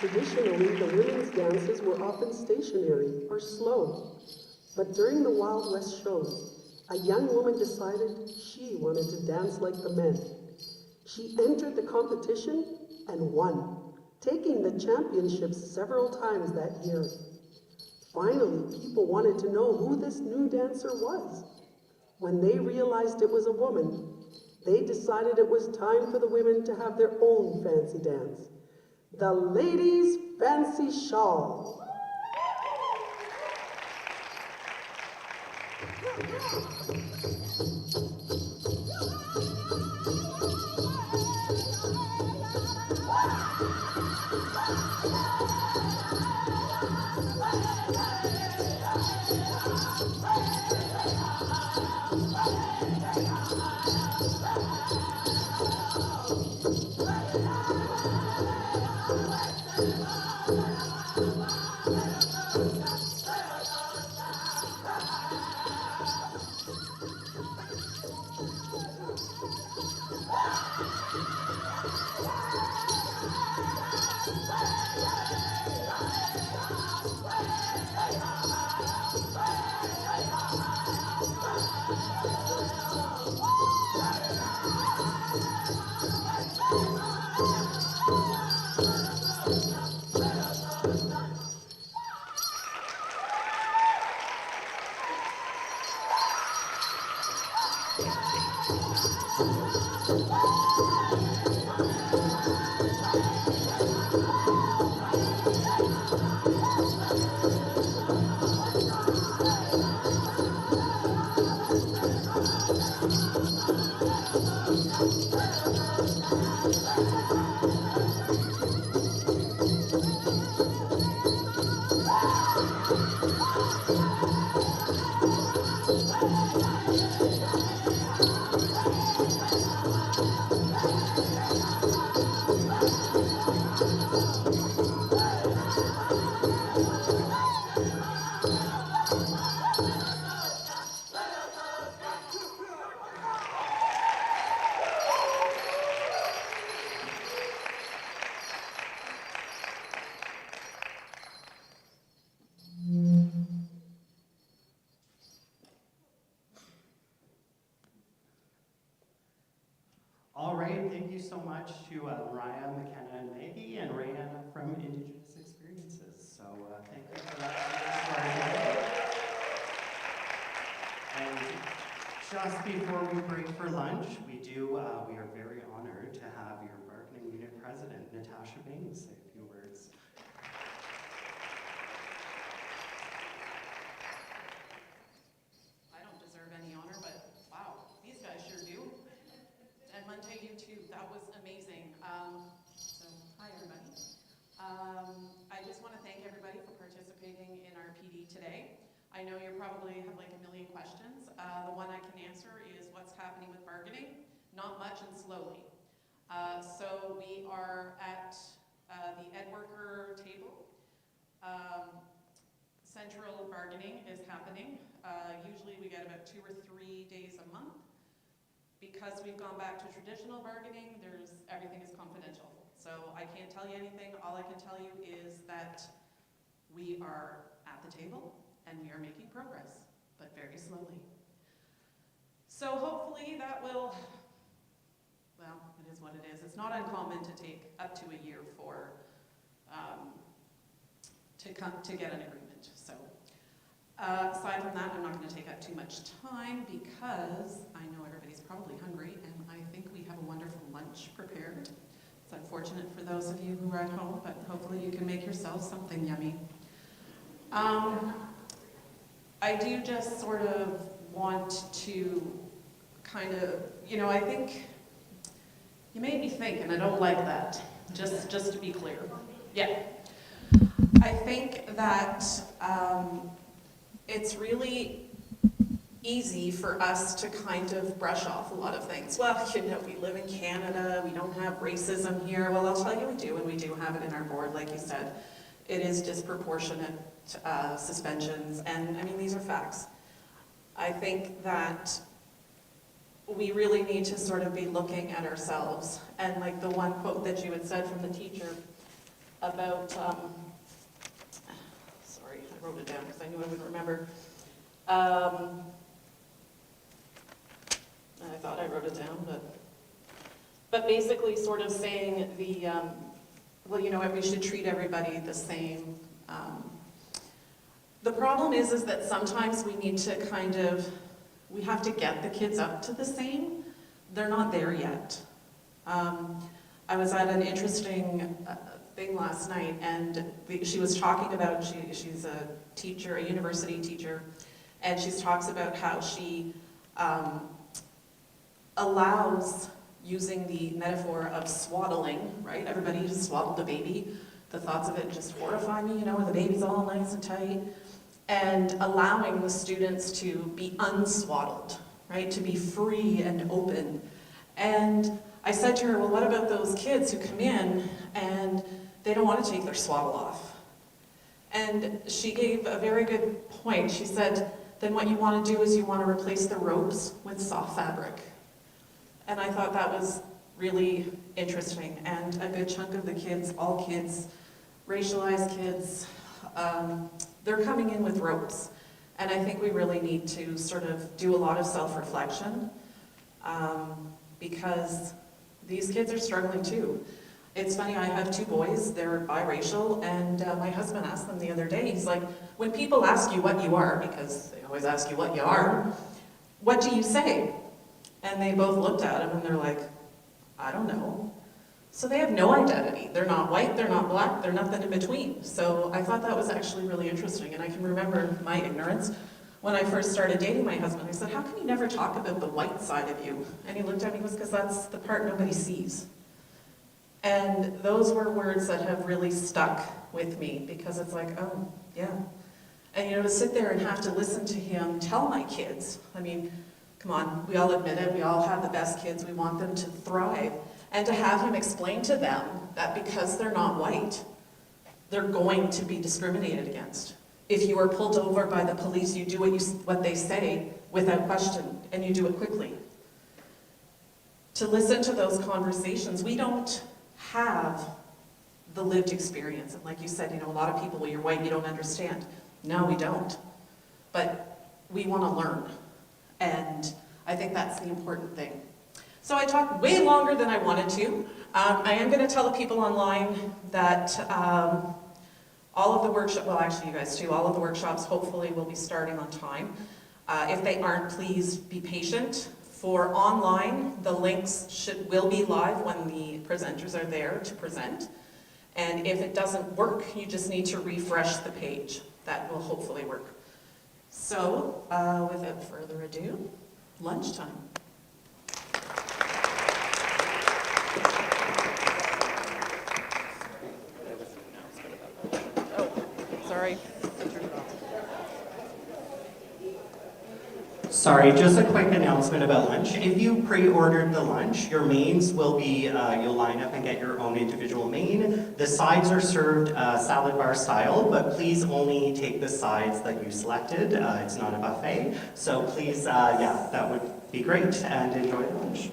Traditionally, the women's dances were often stationary or slow, but during the Wild West shows, a young woman decided she wanted to dance like the men. She entered the competition and won, taking the championships several times that year. Finally, people wanted to know who this new dancer was. When they realized it was a woman, they decided it was time for the women to have their own fancy dance. The Ladies' Fancy Shawl. All right, thank you so much to Mariah, McKenna, and Maggie, and Rayanna from Indigenous Experiences. So thank you for that. And just before we break for lunch, we are very honored to have your bargaining unit president, Natasha Baines, say a few words. I don't deserve any honor, but wow, these guys sure do. And Mante, you too. That was amazing. So, hi everybody. I just want to thank everybody for participating in our PD today. I know you probably have like a million questions. The one I can answer is what's happening with bargaining. Not much and slowly. So we are at the Ed Worker table. Central bargaining is happening. Usually we get about 2 or 3 days a month. Because we've gone back to traditional bargaining, everything is confidential. So I can't tell you anything. All I can tell you is that we are at the table and we are making progress, but very slowly. So hopefully that will, well, it is what it is. It's not uncommon to take up to a year for to get an agreement. So aside from that, I'm not going to take up too much time because I know everybody's probably hungry and I think we have a wonderful lunch prepared. It's unfortunate for those of you who are at home, but hopefully you can make yourselves something yummy. I do just sort of want to kind of, I think, you made me think and I don't like that, just to be clear. Yeah. I think that it's really easy for us to kind of brush off a lot of things. Well, we live in Canada, we don't have racism here. Well, I'll tell you we do, and we do have it in our board, like you said. It is disproportionate suspensions, and I mean, these are facts. I think that we really need to sort of be looking at ourselves, and like the one quote that you had said from the teacher about, sorry, I wrote it down because I knew I wouldn't remember. I thought I wrote it down, but basically sort of saying the, we should treat everybody the same. The problem is that sometimes we need to we have to get the kids up to the same. They're not there yet. I was at an interesting thing last night, and she was talking about, she's a teacher, a university teacher, and she talks about how she allows using the metaphor of swaddling, right? Everybody just swaddled a baby. The thoughts of it just horrify me, where the baby's all nice and tight. And allowing the students to be unswaddled, right? To be free and open. And I said to her, well, what about those kids who come in and they don't want to take their swaddle off? And she gave a very good point. She said, then what you want to do is you want to replace the ropes with soft fabric. And I thought that was really interesting. And a good chunk of the kids, all kids, racialized kids, they're coming in with ropes. And I think we really need to sort of do a lot of self-reflection because these kids are struggling too. It's funny, I have 2 boys, they're biracial, and my husband asked them the other day, he's like, when people ask you what you are, because they always ask you what you are, what do you say? And they both looked at him and they're like, I don't know. So they have no identity. They're not white, they're not black, they're nothing in between. So I thought that was actually really interesting, and I can remember my ignorance. When I first started dating my husband, I said, how can you never talk about the white side of you? And he looked at me and goes, because that's the part nobody sees. And those were words that have really stuck with me, because it's like, oh, yeah. And you know, to sit there and have to listen to him tell my kids, I mean, come on, we all admit it, we all have the best kids, we want them to thrive. And to have him explain to them that because they're not white, they're going to be discriminated against. If you are pulled over by the police, you do what they say without question, and you do it quickly. To listen to those conversations, we don't have the lived experience. And like you said, you know, a lot of people, well, you're white, you don't understand. No, we don't. But we want to learn. And I think that's the important thing. So I talked way longer than I wanted to. I am going to tell the people online that all of the workshops, well actually you guys too, all of the workshops hopefully will be starting on time. If they aren't, please be patient. For online, the links will be live when the presenters are there to present. And if it doesn't work, you just need to refresh the page. That will hopefully work. So, without further ado, lunchtime. Sorry. Sorry, just a quick announcement about lunch. If you pre-ordered the lunch, your mains will be, you'll line up and get your own individual main. The sides are served salad bar style, but please only take the sides that you selected. It's not a buffet. So please, yeah, that would be great, and enjoy lunch.